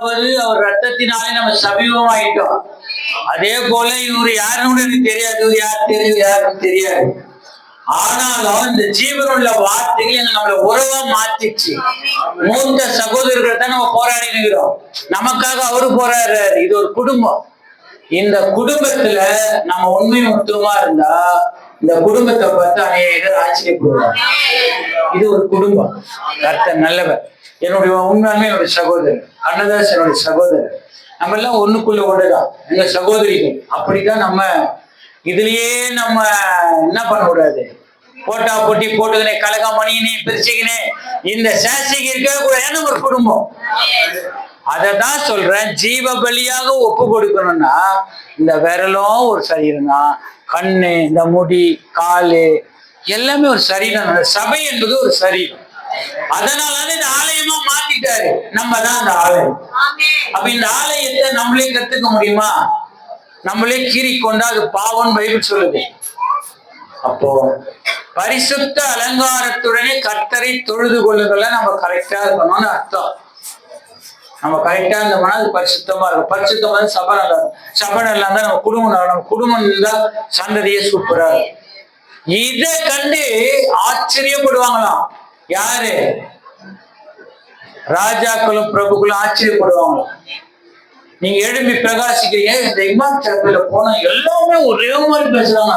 அவர் ரத்தத்தினாலே நம்ம சமீபமாயிட்டோம். அதே போல இவர் யாருன்னு எனக்கு தெரியாது, இவர் யார் தெரியும், யாருன்னு தெரியாது. ஆனாலும் இந்த ஜீவனுள்ள வார்த்தைகள் நம்மள உறவா மாத்திச்சு. மூத்த சகோதரர்களை தான் நம்ம போராடி நிற்கிறோம். நமக்காக அவரு போராடுறாரு. இது ஒரு குடும்பம். இந்த குடும்பத்துல நம்ம உண்மை மொத்தமா இருந்தா இந்த குடும்பத்தை பார்த்து அநேகர் ஆச்சரியப்படுவாங்க. இது ஒரு குடும்பம். கர்த்தர் நல்லவர். என்னுடைய உண்மையாலுமே என்னுடைய சகோதரர் அன்னதாஸ், என்னுடைய சகோதரர். நம்ம எல்லாம் ஒண்ணுக்குள்ள ஒண்ணுதான், எங்க சகோதரிகள். அப்படிதான் நம்ம இதுலயே நம்ம என்ன பண்ண கூடாது, போட்டா போட்டி போட்டுக்கினே கலகம் பண்ணிக்கினே பிரிச்சுக்கினே இந்த சாட்சிக்கு இருக்க கூட. ஏன்னா ஒரு குடும்பம். அததான் சொல்றேன், ஜீவ பலியாக ஒப்பு கொடுக்கணும்னா இந்த விரலும் ஒரு சரீரம் தான், கண்ணு, இந்த முடி, காலு எல்லாமே ஒரு சரீரம். சபை என்பது ஒரு சரீரம். அதனாலதான் இந்த ஆலயமா மாத்திட்டாரு. நம்ம தான் இந்த ஆலயம். அப்ப இந்த ஆலயத்தை நம்மளே கத்துக்க முடியுமா? நம்மளே கீறி கொண்டா அது பாவம் பைபிள் சொல்லுது. அப்போ பரிசுத்த அலங்காரத்துடனே கர்த்தரை தொழுது கொள்ளுதல நம்ம கரெக்டா இருக்கணும்னு அர்த்தம். நம்ம கரெக்டா இருந்தோம்னா அது பரிசுத்தமா இருக்கும். பரிசுத்தமா சபை நல்லா இருக்கும். சபை நல்லா இருந்தா நம்ம குடும்பம் நல்லா, நம்ம குடும்பம் இருந்தா சந்ததியே சூப்பரா இருக்கும். இதை கண்டு ஆச்சரியப்படுவாங்களாம். யாரு? ராஜாக்களும் பிரபுக்களும் ஆச்சரியப்படுவாங்களாம். நீங்க எழுப்பி பிரகாசிக்கிறீங்க. இந்த இமாம் சர்ச்சில் போனா எல்லாமே ஒரே மாதிரி பேசுறாங்க,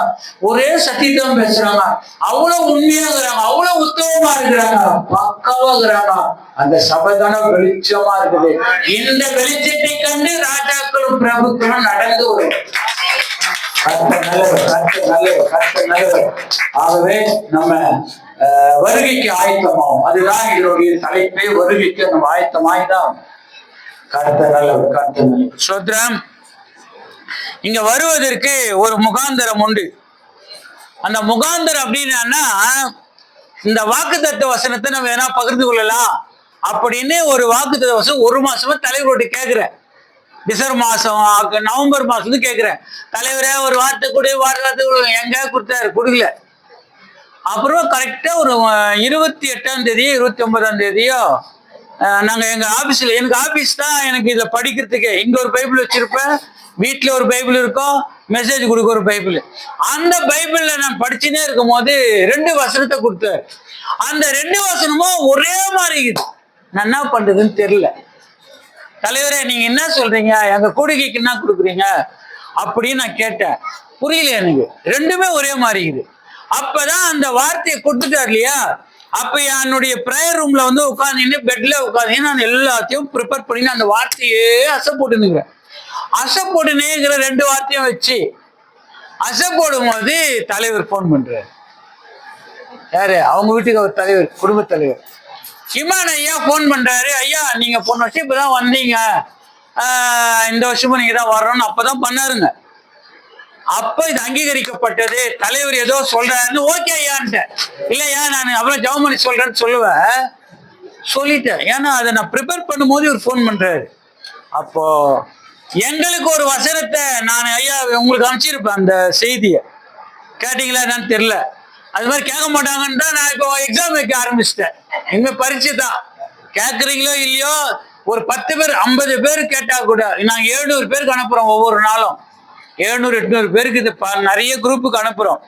ஒரே சத்தியத்தான் பேசுறாங்க, அவ்வளவு உண்மையாகிறாங்க, அவ்வளவு உத்தமமா இருக்கிறாங்க, பக்காவா இருக்கிறாங்க. அந்த சபைதான வெளிச்சமா இருக்குது. இந்த வெளிச்சத்தை கண்டு ராஜாக்களும் பிரபுக்களும் நடந்து வரும். ஆகவே நம்ம வருகைக்கு ஆயத்தமாகும். அதுதான் இதனுடைய தலைப்பே. வருகைக்கு நம்ம ஆயத்தமாய்தான். சோத்ரம், இங்க வருவதற்கு ஒரு முகாந்தரம் உண்டு. அந்த முகாந்தரம் அப்படின்னா இந்த வாக்குத்தத்த வசனத்தை நம்ம வேணா பகிர்ந்து கொள்ளலாம் அப்படின்னு ஒரு வாக்குத்தத்த வசனம் ஒரு மாசமா தலைவரோட கேட்கிறேன். டிசம்பர் மாசம், நவம்பர் மாசம் கேட்கிறேன். தலைவரே ஒரு வார்த்தை கூட எங்க கொடுத்தாரு, கொடுக்கல. அப்புறம் கரெக்டா ஒரு 28ஆம் தேதியோ 29ஆம் தேதியோ நாங்க எங்க ஆபீஸ்ல, எனக்கு ஆபீஸ் தான் எனக்கு இதை படிக்கிறதுக்கு. இங்க ஒரு பைபிள் வச்சிருப்பேன், வீட்டுல ஒரு பைபிள் இருக்கும், மெசேஜ் கொடுக்க ஒரு பைபிள். அந்த பைபிள்ல நான் படிச்சுனே இருக்கும் போது 2 வசனத்தை கொடுத்தாரு. அந்த 2 வசனமும் ஒரே மாதிரி இருக்குது. நான் என்ன பண்றதுன்னு தெரியல. தலைவரே நீங்க என்ன சொல்றீங்க, எங்க கூடுகைக்கு என்ன கொடுக்குறீங்க அப்படின்னு நான் கேட்டேன். புரியல எனக்கு. 2மே ஒரே மாதிரி இருக்குது. அப்பதான் அந்த வார்த்தையை கொடுத்துட்டார் இல்லையா. அப்ப என்னுடைய ப்ரேயர் ரூம்ல வந்து உட்காந்து பெட்ல உட்காந்து நான் எல்லாத்தையும் ப்ரிப்பேர் பண்ணி அந்த வார்த்தையே அசை போட்டுனுக்கிறேன். அசை போட்டுனேங்கிற 2 வார்த்தையும் வச்சு அசை போடும் போது தலைவர் போன் பண்றாரு. யாரு? அவங்க வீட்டுக்கு அவர் தலைவர், குடும்ப தலைவர் இமான் ஐயா போன் பண்றாரு. ஐயா நீங்க போன வருஷம் இப்பதான் வந்தீங்க, இந்த வருஷமும் நீங்க தான் வரணும்னு அப்பதான் பண்ணாருங்க. அப்ப இது அங்கீகரிக்கப்பட்டது. தலைவர் ஏதோ சொல்றாருன்னு ஓகே ஐயான்ட்ட. இல்லையா நான் அப்புறம் ஜவுமணி சொல்றேன்னு சொல்லிட்டேன். ஏன்னா அதை நான் ப்ரிப்பேர் பண்ணும் போது இவர் ஃபோன் பண்றாரு. அப்போ எங்களுக்கு ஒரு வசனத்தை நான் ஐயா உங்களுக்கு அனுப்பிச்சிருப்பேன். அந்த செய்தியை கேட்டீங்களா என்னன்னு தெரியல. அது மாதிரி கேட்க மாட்டாங்கன்னு தான் நான் இப்போ எக்ஸாம் வைக்க ஆரம்பிச்சிட்டேன். இனிமே பரீட்சை தான். கேட்குறீங்களோ இல்லையோ, ஒரு 10 பேர் 50 பேர் கேட்டா கூட நாங்கள் 700 பேருக்கு அனுப்புறோம். ஒவ்வொரு நாளும் 700-800 பேருக்கு இது நிறைய குரூப்புக்கு அனுப்புறோம்.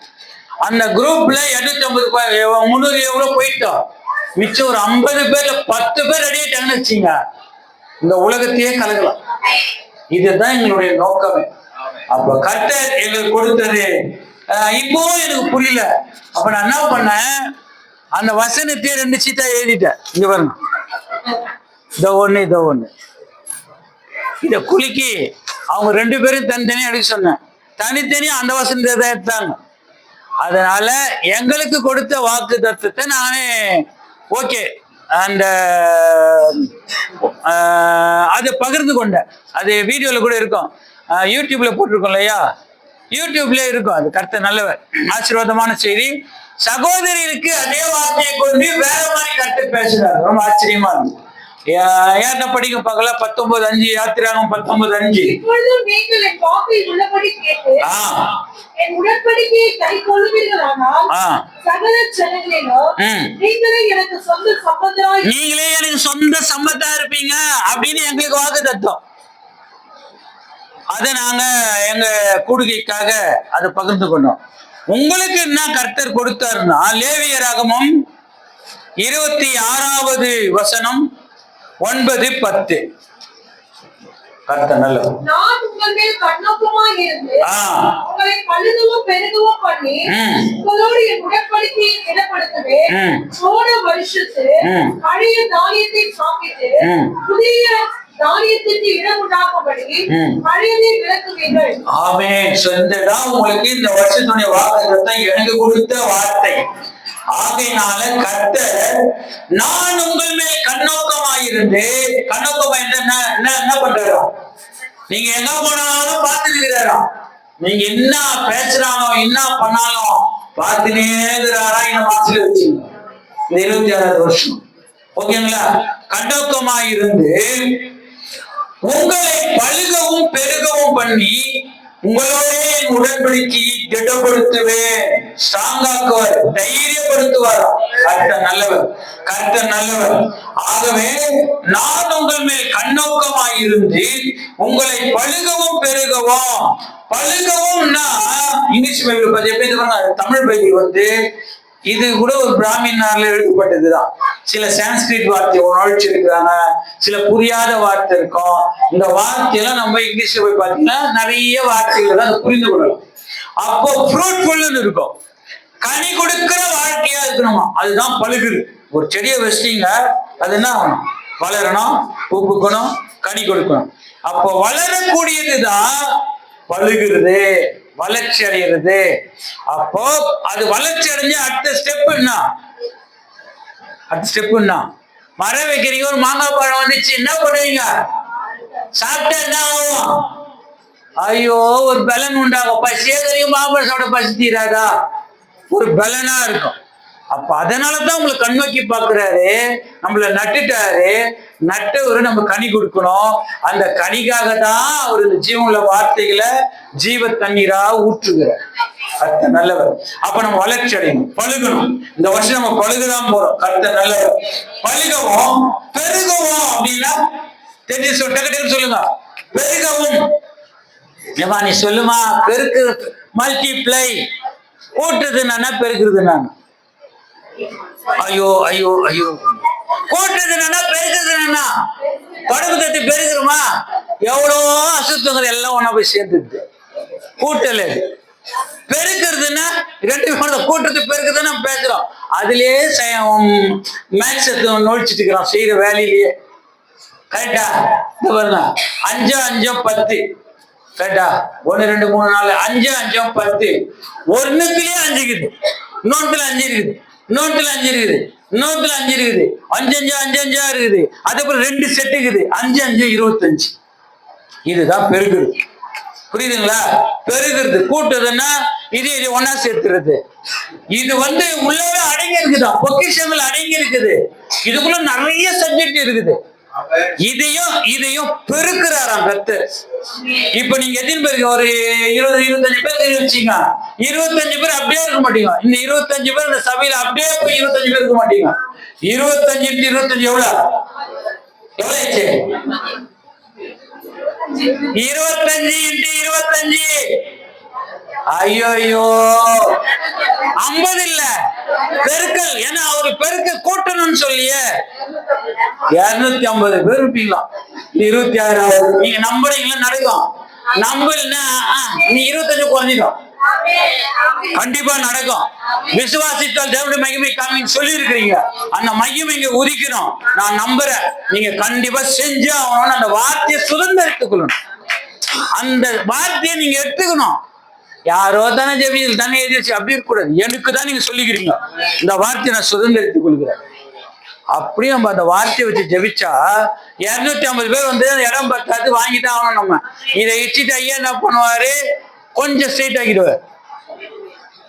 அந்த குரூப்ல 850 300 எவ்வளோ போயிட்டோம். மிச்சம் ஒரு 50 பேர்ல 10 பேர் ரெடியாயிட்டாங்கன்னு வச்சுங்க, இந்த உலகத்தையே கலக்கலாம். இதுதான் எங்களுடைய நோக்கமே. அப்ப கர்த்தர் எங்களுக்கு கொடுத்தது இப்போ எனக்கு புரியல. அப்ப நான் என்ன பண்ணேன், அந்த வசனத்தையே 2 சீட்டா எழுதிட்டேன். இங்க பாருங்க, இத ஒண்ணு இத குலுக்கி அவங்க 2 பேரும் தனித்தனியா எடுக்க சொன்னேன். தனித்தனியா அந்த வசனத்தை தான் எடுத்தாங்க. அதனால எங்களுக்கு கொடுத்த வாக்கு தத்துவத்தை நானே ஓகே அந்த அதை பகிர்ந்து கொண்டேன். அது வீடியோல கூட இருக்கும், யூடியூப்ல போட்டிருக்கோம் இல்லையா, யூடியூப்ல இருக்கும். அது கர்த்தர் நல்லவர். ஆசீர்வாதமான செய்தி. சகோதரிக்கு அதே வார்த்தையை கொண்டு வேற மாதிரி கர்த்தர் பேசுறாரு. ரொம்ப ஆச்சரியமா இருக்கும். ஏன்ன படிக்க பார்க்கல 19:5 யாத்திராகம் 19:5. இப்பொழுதும் நீங்கள் என் வாக்கை உள்ளபடி கேட்டு என் உடன்படிக்கையை கைக்கொள்வீர்களானால் சகல ஜனங்களிலும் நீங்களே எனக்கு சொந்த சம்பந்தா இருப்பீங்க அப்படின்னு எங்களுக்கு வாக்கு தத்துவம். அதை நாங்க எங்க கூடுகைக்காக அதை பகிர்ந்து கொண்டோம். உங்களுக்கு என்ன கர்த்தர் கொடுத்தாருன்னா லேவியராகமம் 26வது வசனம் 9-10. கர்த்தர் நல்லவர். நான் உங்கள் மேல் கண்ணோக்கமாய் இருந்து உங்களை பழுகவும் பெருகவும் பண்ணி உங்களோடு என் உடன்படிக்கையை திடப்படுத்துவேன். போன வருஷத்து பழைய தானியத்தை சாப்பிட்டு புதிய தானியத்திற்கு இடம் உண்டாக்கும்படி பழையதை விளக்குவீர்கள். ஆமென். உங்களுக்கு இந்த வருஷத்துடைய வாக்குத்தத்தம் எனக்கு கொடுத்த வார்த்தை. ஆகையினால கர்த்தர் நான் உங்கள் மேல் கண்ணோக்கமாயிருந்து, கண்ணோக்கமா என்ன பண்றாரோ, நீங்க எங்க போனாலும் பார்த்துருக்கிறாரா, நீங்க என்ன பேசுறானோ என்ன பண்ணாலும் பார்த்துனே இருக்கிறாரா. இந்த மாசத்துல வச்சு இந்த 26வது வருஷம் ஓகேங்களா. கண்ணோக்கமாயிருந்து உங்களை பழுகவும் பெருகவும் பண்ணி உங்களோட உடன்படிக்கையை திடப்படுத்துவேன். ஸ்ட்ராங்காக்குவார், தைரியப்படுத்துவார். கர்த்தர் நல்லவர். ஆகவே நான் உங்கள் மேல் கண்ணோக்கமாயிருந்து உங்களை பழுகவும் பெருகவும். பழுகவும்னா இங்கிலீஷ் பைபிள் தமிழ் பைபிள் இது கூட ஒரு பிராமினார்ல எழுதப்பட்டதுதான். சில சான்ஸ்கிரிட் வார்த்தை நுழைச்சிருக்கிறாங்க, சில புரியாத வார்த்தை இருக்கும். இந்த வார்த்தையெல்லாம் நம்ம இங்கிலீஷ்ல போய் பார்த்தீங்கன்னா நிறைய வார்த்தைகள் தான் புரிந்து கொள்ளலாம். அப்போ ஃப்ரூட்ஃபுல்னு இருக்கும், கனி கொடுக்கிற வாழ்க்கையா இருக்கணுமா. அதுதான் பழுகுது. ஒரு செடியை வச்சிட்டீங்க, அது என்ன ஆகணும், வளரணும், பூ பூக்கணும், கனி கொடுக்கணும். அப்போ வளரக்கூடியதுதான் பழுகிறது, வளர்ச்சி அடைகிறது. அப்போ அது வளர்ச்சி அடைஞ்சு அடுத்த ஸ்டெப் என்ன, மரம் வைக்கிறீங்க, ஒரு மாங்காய் பழம் வந்துச்சு, என்ன பண்ணுவீங்க, சாப்பிட்டா என்ன ஆகும், ஐயோ ஒரு பலன் உண்டாகும். பசியே தெரியும், மாம்பழம் சாப்பிட பசி தீராதா, ஒரு பலனா இருக்கும். அப்ப அதனாலதான் உங்களை கண்ணோக்கி பாக்குறாரு, நம்மள நட்டுட்டாரு. நட்டவரு நம்ம கனி கொடுக்கணும். அந்த கனிக்காக தான் அவர் இந்த ஜீவனுள்ள வார்த்தைகளை ஜீவ தண்ணீரா ஊற்றுகிறார். கர்த்தர் நல்லவர். அப்ப நம்ம வளர்ச்சி அடையணும், பழுகணும். இந்த வருஷம் நம்ம பழுகுதான் போறோம். கர்த்தர் நல்லவர். பழுகவும் பெருகவும் அப்படின்னா தெரிஞ்சு சொல்லுங்க. பெருகவும் நீ சொல்லுமா, பெருக்கு மல்டிப்ளை, கூட்டுறது நானா, பெருக்குறது நான். ஐயோ ஐயோ ஐயோ, கூட்டுறது என்னன்னா பெருக்குறது என்னன்னா, தொடர்பு தட்டி பெருக்குறோமா, எவ்வளவோ அசுத்தங்கள் எல்லாம் ஒன்னா போய் சேர்ந்துருது. கூட்டல பெருக்குறதுன்னா ரெண்டு கூட்டுறது பெருக்குறது நம்ம பேசுறோம். அதுலயே மேக்ஸ் நோடிச்சுட்டு இருக்கிறோம் செய்யற வேலையிலேயே. கரெக்டா? பாருங்க, 5 5 10. கரெக்டா? 1 2 3 4 5 5 10. ஒன்னுக்குலயே 5 இருக்குது, இன்னொன்னுல 5 இருக்குது, இன்னொன்னுல 5 இருக்குது, இன்னொன்னுல 5 இருக்குது, 5 5 5 5 இருக்குது. அதுக்கப்புறம் 2 செட் இருக்குது, 5 5 25. இதுதான் பெருகுது. புரியுதுங்களா? பெருகுறது. கூட்டுறதுன்னா இது ஒன்னா சேர்த்துறது. இது உள்ளவே அடங்கி இருக்குதான், பொக்கிஷங்கள் அடங்கி இருக்குது. இதுக்குள்ள நிறைய சப்ஜெக்ட் இருக்குது. இதையும் பெருக்கிறாராம் கர்த்தர். இப்ப நீங்க எத்தனை பேருக்கு ஒரு 20-25 பேர் வச்சீங்க, 25 பேர் அப்படியே இருக்க மாட்டீங்க. இந்த 25 பேர் இந்த சபையில அப்படியே போய் 25 பேர் இருக்க மாட்டீங்க. 25 × 25 எவ்வளவு ஆச்சு? 25 × 25. ஐயோ 50 இல்ல, பெருக்கல். ஏன்னா அவரு பெருக்க கூட்டணும்னு சொல்லியே 250 பேர் இருப்பீங்களா? 26 நீங்க நம்புறீங்களா? நடக்கும். நம்பலன்னா நீ 25 குறைஞ்சிடும். கண்டிப்பா நடக்கும். விசுவாசித்தால் தேவனுடைய மகிமை காமின்னு சொல்லி இருக்கிறீங்க. அந்த மகிமை இங்க உதிக்கணும். நான் நம்புறேன், நீங்க கண்டிப்பா செஞ்சு ஆகணும்னு அந்த வார்த்தையை சுதந்திரத்துக்கணும். அந்த வார்த்தையை நீங்க எடுத்துக்கணும். யாரோ தானே ஜெபியில் தானே எழுதிச்சு, அப்படி இருக்கக்கூடாது. எனக்கு தான் நீங்க சொல்லிக்கிறீங்க, இந்த வார்த்தையை நான் சுதந்திரத்துக் கொள்கிறேன். அப்படியே நம்ம அந்த வார்த்தையை வச்சு ஜெபிச்சா 250 பேர் இடம் பத்தாது வாங்கிட்டு ஆகணும். நம்ம இதை இச்சிட்டு ஐயா என்ன பண்ணுவாரு, கொஞ்சம் ஸ்ட்ரெயிட் ஆக்கிடுவார்.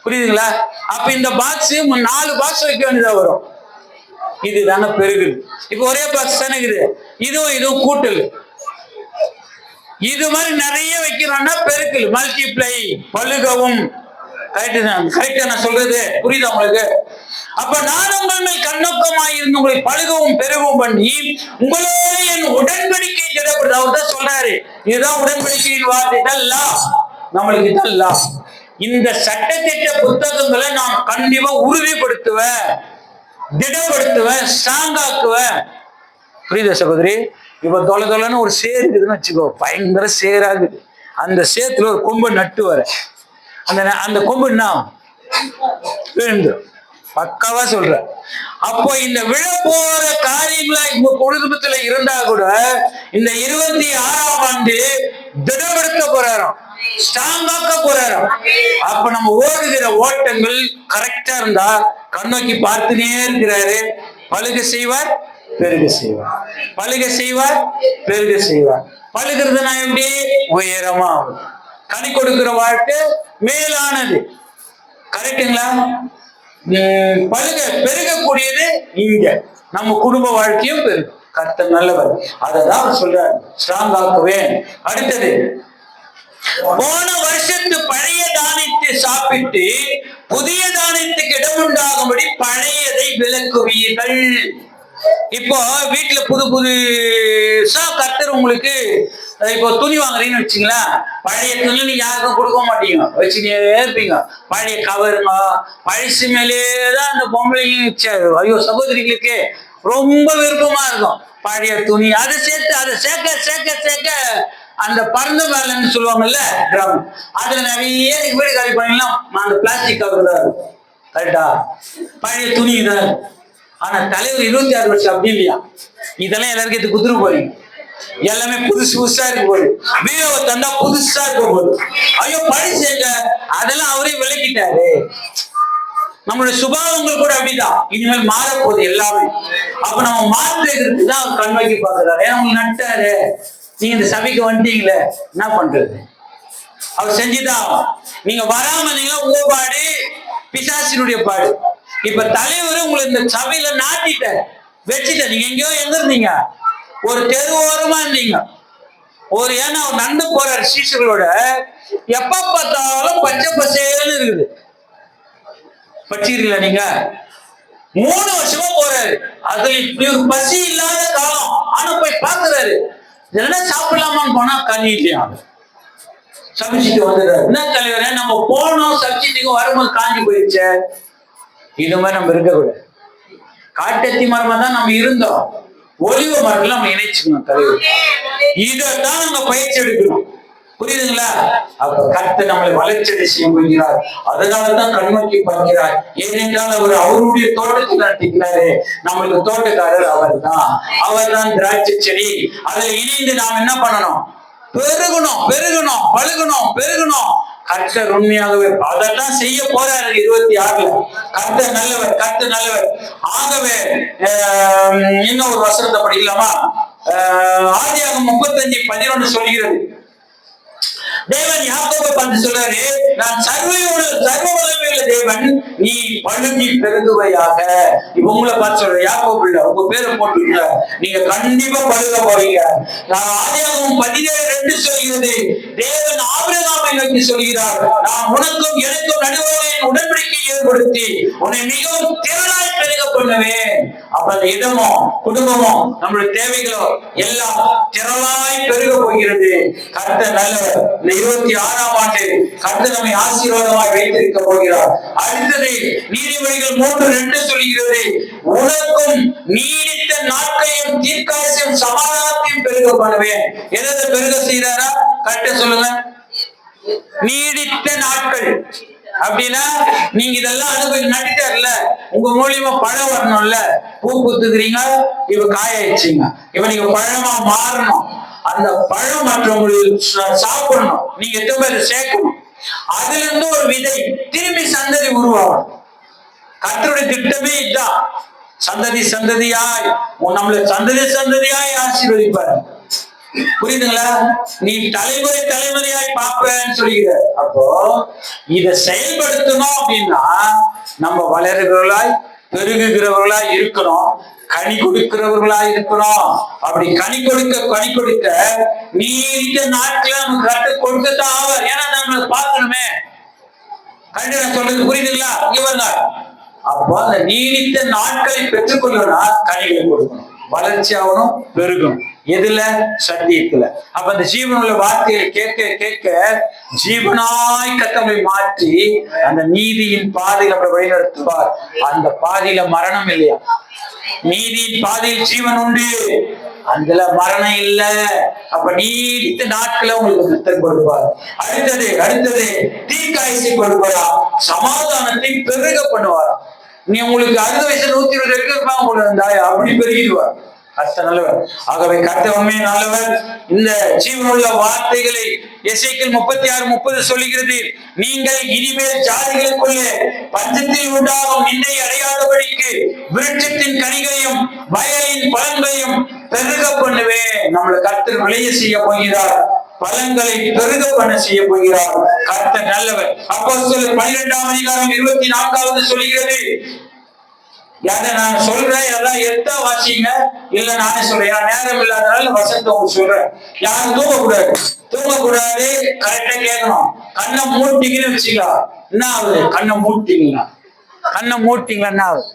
புரியுதுங்களா? அப்ப இந்த பாக்ஸ் 4 பாக்ஸ் வைக்க வேண்டியதா வரும். இதுதாங்க பெருகுது. இப்ப ஒரே பாக்ஸ் தானே இருக்குது, இதுவும் கூட்டல். இது மாதிரி நிறைய வைக்கிறோம்னா பெருக்கல், மல்டிப்ளை, பழுகவும். கரெக்டா நான் சொல்றது புரியுதா உங்களுக்கு? அப்ப நான் உங்கள் மேல் கண்ணோக்கமாய் இருந்து உங்களை பழுகவும் பெருகவும் பண்ணி உங்களோட என் உடன்படிக்கை திடப்படுது. அவர் தான் சொல்றாரு, இதுதான் உடன்படிக்கையின் வார்த்தை. நம்மளுக்கு இதெல்லாம் இந்த சட்டத்திட்ட புத்தகங்களை நான் கண்டிப்பா உறுதிப்படுத்துவேன், திடப்படுத்துவேன், ஸ்ட்ராங் ஆக்குவேன். புரியுதா சகோதரி? இப்ப தொலைன்னு ஒரு சேர் இருக்குதுன்னு வச்சுக்கோ, பயங்கர சேராகுது. அந்த சேத்துல ஒரு கொம்பு நட்டு வர, அந்த கொம்பு என்ன விழுந்துடும். பக்காவா சொல்ற. அப்போ இந்த விழ போற காரியங்களா உங்க குடும்பத்துல இருந்தா கூட இந்த 26ஆம் ஆண்டு திடப்படுத்த போறாராம், ஸ்ட்ராங்காக்க போறாராம். அப்ப நம்ம ஓடுகிற ஓட்டங்கள் கரெக்டா இருந்தா கண்ணோக்கி பார்த்துனே இருக்கிறாரு. பழுக செய்வார், பெருக செய்வார், பழுக செய்வார், பெருக செய்வார். பழுகிறதுனா எப்படி? உயரமா கனி கொடுக்கிற வாழ்க்கை மேலானது. கரெக்டுங்களா? பழுக பெருகக்கூடியது இங்க நம்ம குடும்ப வாழ்க்கையும் பெருகும். கர்த்தர் நல்லவர், அததான் அவர் சொல்றாரு, ஸ்ட்ராங் ஆக்குவேன். அடுத்தது, போன வருஷத்து பழைய தானியத்தை சாப்பிட்டு புதிய தானியத்துக்கு இடம் உண்டாகும்படி பழையதை விலக்குவீர்கள். இப்போ வீட்டுல புதுசா கர்த்தர் உங்களுக்கு இப்போ துணி வாங்குறீங்கன்னு வச்சுங்களா, பழைய துணி நீங்க யாருக்கும் கொடுக்க மாட்டீங்க, வச்சுட்டே இருப்பீங்க. பழைய கவருங்க, பழசு மேலேதான் அந்த பொம்பளைங்க, ஐயோ சகோதரிகளுக்கு ரொம்ப விருப்பமா இருக்கும் பழைய துணி. அதை சேர்க்க சேர்க்க சேர்க்க அந்த பறந்து மேலன்னு சொல்லுவாங்கல்ல ட்ரம், அதுல நிறைய வீடு காலி பண்ணலாம். அந்த பிளாஸ்டிக் கவர் தான் இருக்கும். கரெக்டா? பழைய துணி தான். ஆனா தலைவர் 26 வருஷம் அப்படி இல்லையா, இதெல்லாம் எல்லாருக்கும் இது குதிரை போறீங்க, எல்லாமே புதுசா இருக்கு போது. வீரவை தந்தா புதுசா இருக்க போது. ஐயோ பழிச்சேங்க, அதெல்லாம் அவரே விளக்கிட்டாரு. நம்மளுடைய சுபாவங்கள் கூட அப்படிதான் இனிமேல் மாறப்போகுது எல்லாமே. அப்ப நம்ம மாற்றுறதுக்கு தான் அவர் கண்வைக்கு பார்க்கிறாரு. ஏன்னா உங்களுக்கு நட்டாரு, நீங்க இந்த சபைக்கு வந்துட்டீங்களே, என்ன பண்றது? அவர் செஞ்சுதான். நீங்க வராம இருந்தீங்கன்னா உங்க பாடு, பிசாசினுடைய பாடு. இப்ப தலைவர் உங்களை இந்த சபையில நாட்டிட்ட வச்சுட்ட. நீங்க எங்கேயோ எங்க இருந்தீங்க? ஒரு தெருவோரமா இருந்தீங்க. ஏன்னா அவர் நடந்து போறாரு சீசர்களோட, எப்ப பார்த்தாலும் பச்சை பசேன்னு இருக்குது. படிச்சிருக்கீங்களா நீங்க? 3 வருஷமா போறாரு. அதுல இப்படி ஒரு பசி இல்லாத காலம். ஆனா போய் பாக்குறாரு, இதெல்லாம் சாப்பிடலாமான்னு போனா கனி இல்லையா, சமைச்சிட்டு வந்துடுறாரு. என்ன தலைவரே, நம்ம போனோம் சமைச்சிட்டு வரும்போது காஞ்சி போயிடுச்சு. இது மாதிரி நம்ம இருக்கக்கூடாது. காட்டத்தி மரமா தான் நம்ம இருந்தோம், ஒலிவ மரத்துல நம்ம இணைச்சுக்கணும் தலைவர். இதைத்தான் நம்ம பயிற்சி எடுக்கணும். புரியுதுங்களா? அப்ப கர்த்தர் நம்மளை வளர்ச்சி செய்ய போகிறார். அதனாலதான் கண்நோக்கி பார்க்கிறார். ஏனென்றால் அவருடைய தோட்டத்தில் நடத்திக்கிறாரு. நம்மளுக்கு தோட்டக்காரர் அவர் தான் திராட்சை செடி. அதில் இணைந்து நாம் என்ன பண்ணணும்? பெருகணும், பெருகணும், பழுகணும், பெருகணும். கர்த்தர் உண்மையாகவே அதான் செய்ய போறாரு 26ல. கர்த்தர் நல்லவர், கர்த்தர் நல்லவர். ஆகவே இன்னொரு வசனத்தை படிக்கலாமா? ஆதியாகமம் 35:11 சொல்கிறது. தேவன் யாக்கோபை பார்த்து சொல்றாரு, நான் சர்வ வல்லமையுள்ள தேவன், நீ பழுகி பெருகுவையாக. இப்ப உங்களை பார்த்து சொல்ற, யாக்கோபு இல்ல, உங்க பேரை போட்டுருங்க, நீங்க கண்டிப்பா பழுக போறீங்க. நான் ஆதியாகமம் 17:2 சொல்கிறது, தேவன் ஆபிரகாமை நோக்கி சொல்கிறார், நான் உனக்கும் எனக்கும் நடுவாக என் உடன்படிக்கை ஏற்படுத்தி உன்னை மிகவும் திரளாய் பெருக பண்ணுவேன். அப்ப அந்த இடமோ குடும்பமோ நம்மளுடைய தேவைகளோ எல்லாம் திரளாய் பெருக போகிறது. கர்த்தர் நல்லவர். இந்த 26ஆம் ஆண்டு கர்த்தர் நம்மை ஆசீர்வாதமாய் வைத்திருக்க போகிறார். அடுத்தது நீதிமொழிகள் 3:2 சொல்கிறது, உனக்கும் நீடித்த நாட்களையும் தீர்க்காயசையும் சமாதானத்தையும் பெருக பண்ணுவேன். எதை பெருக செய்யறாரா? கரெக்டா சொல்லுங்க. நீடித்த நாட்கள் அப்படின்னா நீங்க இதெல்லாம் அனுபவி நடிட்டார்ல, உங்க மூலியமா பழம் வரணும்ல. பூ பூத்துக்கிறீங்க, இப்ப காயாயிடுச்சுங்க, இப்ப நீங்க பழமா மாறணும். அந்த பழம் மற்றவங்களுக்கு சாப்பிடணும், நீங்க எத்தனை பேர் சேர்க்கணும். அதுல இருந்து ஒரு விதை திரும்பி சந்ததி உருவாகணும். கர்த்தருடைய திட்டமே இதுதான். சந்ததி சந்ததியாய் நம்மள சந்ததியாய் ஆசீர்வதிப்பார். புரியுதுங்களா? நீ தலைமுறை தலைமுறையாய் பார்ப்பேன்னு சொல்லுகிற. அப்போ இதை செயல்படுத்தணும் அப்படின்னா நம்ம வளர்களாய் பெருகுகிறவர்களா இருக்கணும், கனி கொடுக்கிறவர்களா இருக்கணும். அப்படி கனி கொடுக்க நீடித்த நாட்களை நமக்கு கட்டு கொடுக்கத்தான் ஆவார். ஏன்னா நம்ம பார்க்கணுமே. கண்டு நான் சொல்றது புரியுதுங்களா? இங்க பாருங்க. அப்போ அந்த நீடித்த நாட்களை பெற்றுக்கொள்ளணும்னா கனிகளை கொடுக்கணும், வளர்ச்சி ஆகணும், பெருகணும். எதுல? சத்தியத்துல. அப்ப அந்த ஜீவனுள்ள வார்த்தையை கேட்க கேட்க ஜீவனாய் கத்தவங்களை மாற்றி அந்த நீதியின் பாதையில் அவரை வழிநடத்துவார். அந்த பாதையில மரணம் இல்லையா? நீதியின் பாதையில் ஜீவன் உண்டு, அதுல மரணம் இல்ல. அப்ப நீடித்த நாட்களை உங்களுக்கு கர்த்தர் கொடுப்பார். அடுத்தது தீர்க்காயுசை கொடுப்பாரா, சமாதானத்தை பெருக பண்ணுவாரா. நீ உங்களுக்கு 60 வயசு 120 வரைக்கும் உங்களுக்கு இருந்தாயா அப்படி பெருகிடுவார். கர்த்தர் நல்லவர். ஆகவே கர்த்தர் உண்மையே நல்லவர். இந்த ஜீவனுள்ள வார்த்தைகளை எசேக்கியேல் 36:30 சொல்லுகிறது. நீங்கள் இனிமேல் ஜாதிகளுக்குள்ளே பஞ்சத்தில் உண்டாகும் நிந்தை அடையாதபடிக்கு விருட்சத்தின் கனிகளையும் வயலின் பழங்களையும் பெருக பண்ணுவேன். நம்மளை கர்த்தர் விளைய செய்ய போகிறார், பலன்களை பெருக பண்ண செய்ய போகிறார். கர்த்தர் நல்லவர். அப்போஸ்தலர் 12:24 சொல்லுகிறது. நான் சொல்றேன், எல்லாம் எடுத்தா வாசிங்க, இல்ல நானே சொல்றேன். நேரம் இல்லாதனால வசனத்தை உங்களுக்கு சொல்றேன். யாரும் தூங்கக்கூடாது, கரெக்டா கேட்கணும். கண்ணை மூட்டிங்கன்னு வச்சுக்கலாம், என்ன ஆகுது? கண்ணை மூட்டிங்களா என்ன ஆகுது?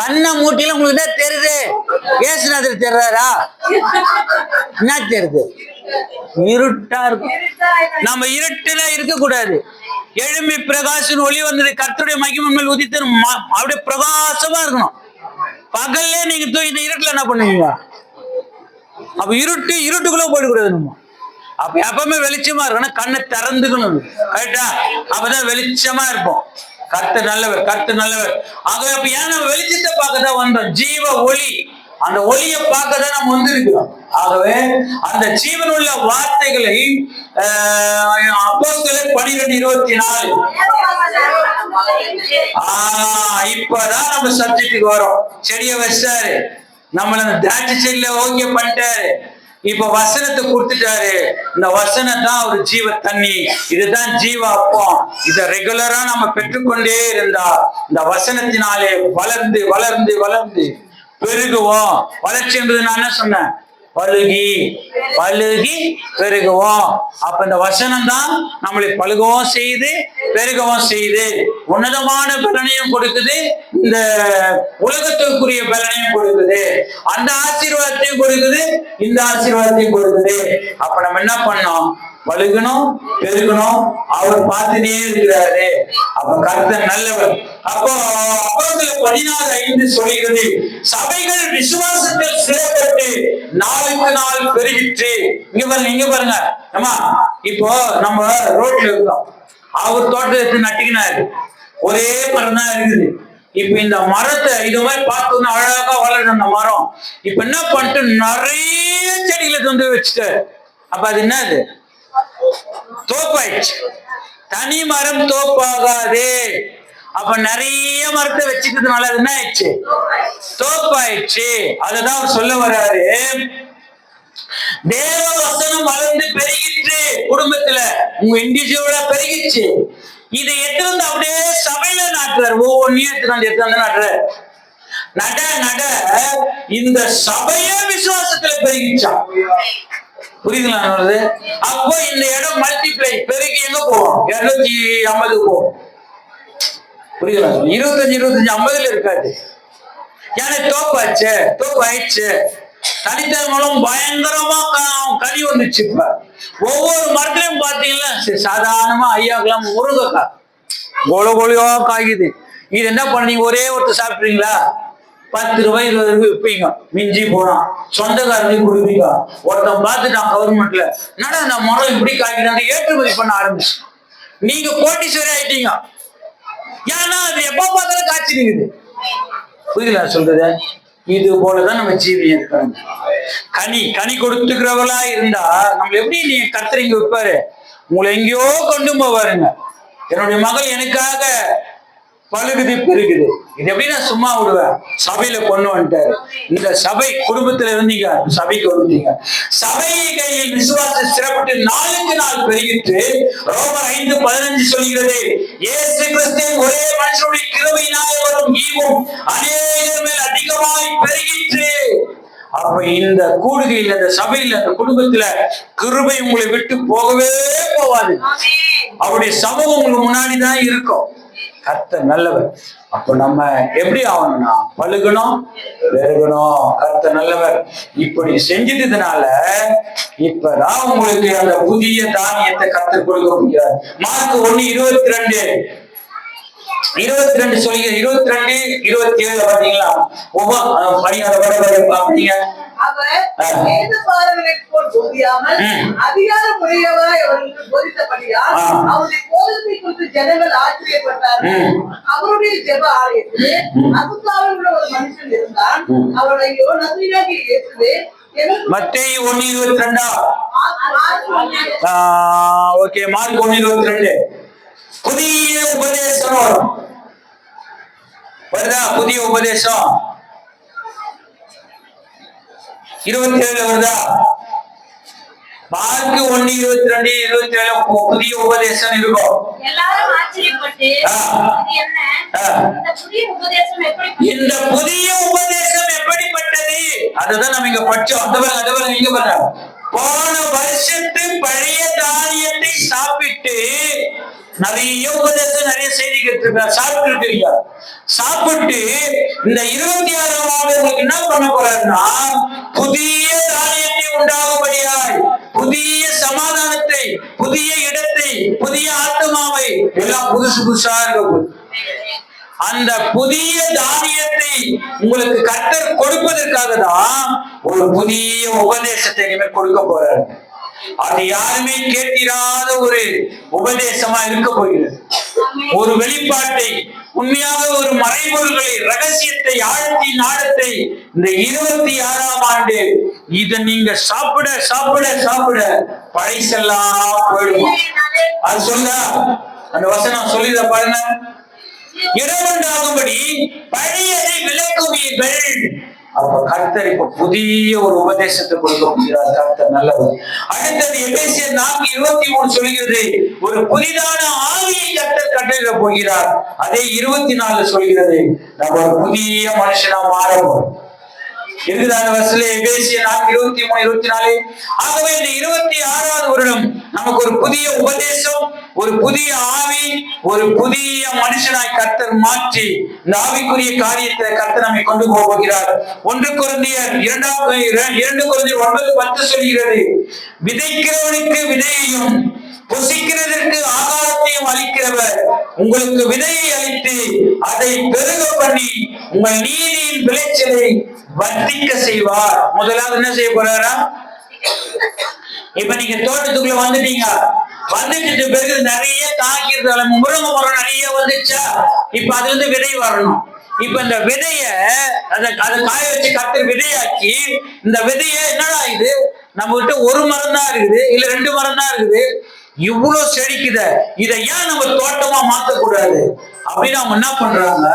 கண்ணை மூட்டில உங்களுக்கு தான் தெரியுது. ஏசுநாதர் தெரிறாரா? என்ன தெரியுது? இருட்டா இருக்கும். நம்ம இருட்டுல இருக்க கூடாது. எழும்பி பிரகாசம் ஒளி வந்தது, கர்த்தருடைய மகிமை மேல் உதித்து அப்படியே பிரகாசமா இருக்கணும். பகல்ல நீங்க இந்த இருட்டுல என்ன பண்ணுவீங்க? அப்ப இருட்டுக்குள்ள போயிடக்கூடாது. நம்ம அப்ப எப்பவுமே வெளிச்சமா இருக்கணும், கண்ணை திறந்துக்கணும். கரெக்டா? அப்பதான் வெளிச்சமா இருப்போம். கர்த்தர் நல்லவர். ஆகவே அப்ப ஏன் நம்ம வெளிச்சத்தை பார்க்கதான் வந்தோம்? ஜீவ ஒளி, அந்த ஒளியை பார்க்கதான் நம்ம வந்திருக்கிறோம். ஆகவே அந்த ஜீவனுள்ள வார்த்தைகளை அப்போஸ்தலர் 12:24 இப்பதான் நம்ம சப்ஜெக்டுக்கு வரோம். செடியை வச்சாரு, நம்மள திராட்சை செடியில ஓகே பண்ணிட்டாரு. இப்ப வசனத்தை கொடுத்துட்டாரு. இந்த வசனம் தான் ஒரு ஜீவ தண்ணி, இதுதான் ஜீவ அப்பம். இதை ரெகுலரா நம்ம பெற்றுக்கொண்டே இருந்தா இந்த வசனத்தினாலே வளர்ந்து வளர்ந்து வளர்ந்து பெருகுவோம். வளர்ச்சி என்பது நான் என்ன சொன்னேன்? பழுகி பெருகுவோம். அப்ப இந்த வசனம் தான் நம்மளை பழுகவும் செய்து பெருகவும் செய்து உன்னதமான பலனையும் கொடுக்குது, இந்த உலகத்திற்குரிய பலனையும் கொடுக்குது, அந்த ஆசீர்வாதத்தையும் கொடுக்குது, இந்த ஆசீர்வாதத்தையும் கொடுக்குது. அப்ப நம்ம என்ன பண்ணோம்? பழுகணும், பெருகணும். அவர் பார்த்துட்டே இருக்கிறாரு. அப்ப கர்த்தர் நல்லவர். அப்போ அப்போஸ்தலர் 16:5 சொல்கிறது, சபைகள் விசுவாசத்தில் சிறப்பட்டு நாளுக்கு நாள் பெருகிற்று. இங்க பாருங்க. ஆமா, இப்போ நம்ம ரோட்ல இருக்கோம், அவர் தோட்டத்தை நட்டிக்கினாரு, ஒரே மரம் தான் இருக்குது. இப்ப இந்த மரத்தை இது மாதிரி பார்த்தோம்னா அழகா வளரும் அந்த மரம். இப்ப என்ன பண்ணிட்டு நிறைய செடிகளை கொண்டு வச்சுட்டாரு. அப்ப அது என்னது? தோப்பாயிடுச்சு. தனி மரம் தோப்பாகாது. அப்ப நிறைய மரத்தை வச்சுக்கிறதுனால அது என்ன ஆயிடுச்சு? தோப்பாயிடுச்சு. அதுதான் அவர் சொல்ல வர்றாரு. தேவ வசனம் வளர்ந்து பெருகிட்டு குடும்பத்துல, உங்க இண்டிவிஜுவலா பெருகிச்சு. இதை எடுத்து அப்படியே சபையில நாட்டுறாரு. ஒவ்வொன்னையும் எடுத்து நாட்டுறாரு. நட இந்த சபையே விசுவாசத்துல பெருகிச்சான். புரியுதுங்களா? அப்போ இந்த இடம் மல்டிப்ளை பெருகி எங்க போவோம்? 250 போவோம். புரியுதுங்களா? 25 50 இருக்காது. ஏன்னா தோப்பு ஆயிடுச்சு. தனித்தல் மூலம் பயங்கரமா கனி வந்துச்சு. இப்ப ஒவ்வொரு மரத்திலையும் பாத்தீங்கன்னா சாதாரணமா ஐயாக்கெல்லாம் முருங்கைக்காய் கோலையா காய்க்குது. இது என்ன பண்ணீங்க? ஒரே ஒருத்தர் சாப்பிட்றீங்களா? 10 ரூபாய் 20 ரூபாய் விற்பீங்க. மிஞ்சி போனா சொந்தக்காரங்களுக்கு கொடுப்பீங்க. ஒருத்தன் பார்த்துட்டான் கவர்மெண்ட்ல, என்னடா இந்த மரம் இப்படி காய்க்கிறாங்க, ஏற்றுமதி பண்ண ஆரம்பிச்சு. நீங்க கோட்டீஸ்வரி ஆயிட்டீங்க. ஏன்னா அது எப்ப பார்த்தாலும் காய்ச்சி நிக்குது. புரியல சொல்றது? இது போலதான் நம்ம ஜீவியம் இருக்கணும். கனி கொடுத்துக்கிறவங்களா இருந்தா நம்ம எப்படி நீங்க கர்த்தர் வைப்பாரு? உங்களை எங்கேயோ கொண்டு போவாருங்க. என்னுடைய மகள் எனக்காக பழுகுது பெருகுது. இது எப்படி நான் சும்மா விடுவேன்? சபையில கொண்டு வந்துட்டாரு. இந்த சபை குடும்பத்துல இருந்தீங்க, சபைக்கு வந்துட்டீங்க. சபை கையில் விசுவாசம் சிறப்பிட்டு நாளுக்கு நாள் பெருகிட்டு ரோமர் 5:15 சொல்கிறது, இயேசு கிறிஸ்துவின் ஒரே மனுஷனுடைய கிருபையினாலே வரும் ஈவும் அநேகர் மேல் அதிகமாய் பெருகிற்று. அப்ப இந்த கூடுகையில், இந்த சபையில, அந்த குடும்பத்துல கிருபை உங்களை விட்டு போகவே போவாது. அவருடைய சமூகம் உங்களுக்கு முன்னாடிதான் இருக்கும். கர்த்தர் நல்லவர். அப்ப நம்ம எப்படி ஆகணும்னா பழுகணும், பெருகணும். கர்த்தர் நல்லவர். இப்படி செஞ்சிட்டதுனால இப்பதான் உங்களுக்கு அந்த புதிய தானியத்தை கர்த்தர் கொடுக்க போகிறார். மார்க் 1:22 சொல்லுங்க. 22:27 பாத்தீங்களா? படிங்க. அவர் வேதபாரகரைப் போல் போதியாமல் அதிகாரமுடையவராய் அவர்களுக்கு போதித்தபடியால் அவருடைய போதனை குறித்து ஜனங்கள் ஆச்சரியப்பட்டார்கள். அவருடைய ஜெப ஆலயத்திலே அசுத்தாவில் உள்ள ஒரு மனுஷன் இருந்தான். அவருடைய நசரேயனாகிய இயேசுவே மத்தேயு 1:22. Okay, mark 1:22. புதிய உபதேசம் வருதா? புதிய உபதேசம் 27 வருதா? மார்க் 1:22-27 புதிய உபதேசம் இருக்கும். எல்லாரும் ஆச்சரியப்பட்டு இந்த புதிய உபதேசம் எப்படிப்பட்டது? அதுதான் நம்ம இங்க படிச்சோம். அந்த நீங்க பாருங்க, போன வருஷத்து பழைய தானியத்தை சாப்பிட்டு நிறைய உபதேசம், நிறைய செய்தி கேட்டிருக்காரு, சாப்பிட்டு இருக்கீங்க. சாப்பிட்டு இந்த 26ஆம் உங்களுக்கு என்ன பண்ண போறாருன்னா, புதிய தானியத்தை உண்டாகும்படியாய் புதிய சமாதானத்தை, புதிய இடத்தை, புதிய ஆத்மாவை எல்லாம் புதுசு புதுசா இருக்க. அந்த புதிய தானியத்தை உங்களுக்கு கர்த்தர் கொடுப்பதற்காக தான் ஒரு புதிய உபதேசத்தை இனிமேல் கொடுக்க போறாரு. அது யாருமே கேட்டிராத ஒரு உபதேசமா இருக்க போகிறது. ஒரு வெளிப்பாட்டை, உண்மையாக ஒரு மறைபொருள்களை, ரகசியத்தை, ஆழத்தி நாடத்தை இந்த 26ஆம் ஆண்டு இதை நீங்க சாப்பிட சாப்பிட சாப்பிட பழைசெல்லாம் போயிடுமா? அது சொல்ல அந்த வசனம் சொல்லிட பாருங்க. இடமுண்டாகும்படி பழையதை விளக்குவீர்கள். அப்ப கர்த்தர் இப்ப புதிய ஒரு உபதேசத்தை கொடுக்க போகிறார். கர்த்தர் நல்லவர். அடுத்தது எபேசியர் 4:23 சொல்கிறது, ஒரு புதிதான ஆவியை கர்த்தர் கட்டளையிட போகிறார். அதே 24 சொல்கிறது, நம்ம ஒரு புதிய மனுஷனா மாறவும் இருக்குதான வசல எபேசியர் 4:23-24. ஆகவே இந்த 26ஆவது வருடம் நமக்கு ஒரு புதிய உபதேசம், ஒரு புதிய ஆவி, ஒரு புதிய மனுஷனாய் கர்த்தர் மாற்றி இந்த ஆவிக்குரிய காரியத்தை கர்த்தர் நம்மை கொண்டு போகிறார். 1 கொரிந்தியர் 2:9-10 சொல்கிறது, விதைக்கிறவனுக்கு விதையையும் புசிக்கிறதற்கு ஆகாரத்தையும் அளிக்கிறவர் உங்களுக்கு விதையை அளித்து அதை பெருக பண்ணி உங்கள் நீதியின் விளைச்சலை வர்த்திக்க செய்வார். முதலாவது என்ன செய்ய போறாரா? இப்ப நீங்க தோட்டத்துக்குள்ள வந்துட்டீங்க, வந்துட்டு பிறகு நிறைய காய்க்கிறது, முருங்கை மரம் நிறைய வந்துச்சா, இப்ப அதுல இருந்து விதை வரணும். இப்ப இந்த விதைய அதை காய வச்சு கர்த்தர் விதையாக்கி, இந்த விதைய என்னடா இது, நம்ம கிட்ட ஒரு மரம் தான் இருக்குது, இல்ல 2 மரம் தான் இருக்குது, இவ்வளவு செழிக்குத, இதை ஏன் நம்ம தோட்டமா மாத்தக்கூடாது அப்படின்னு அவங்க என்ன பண்றாங்க,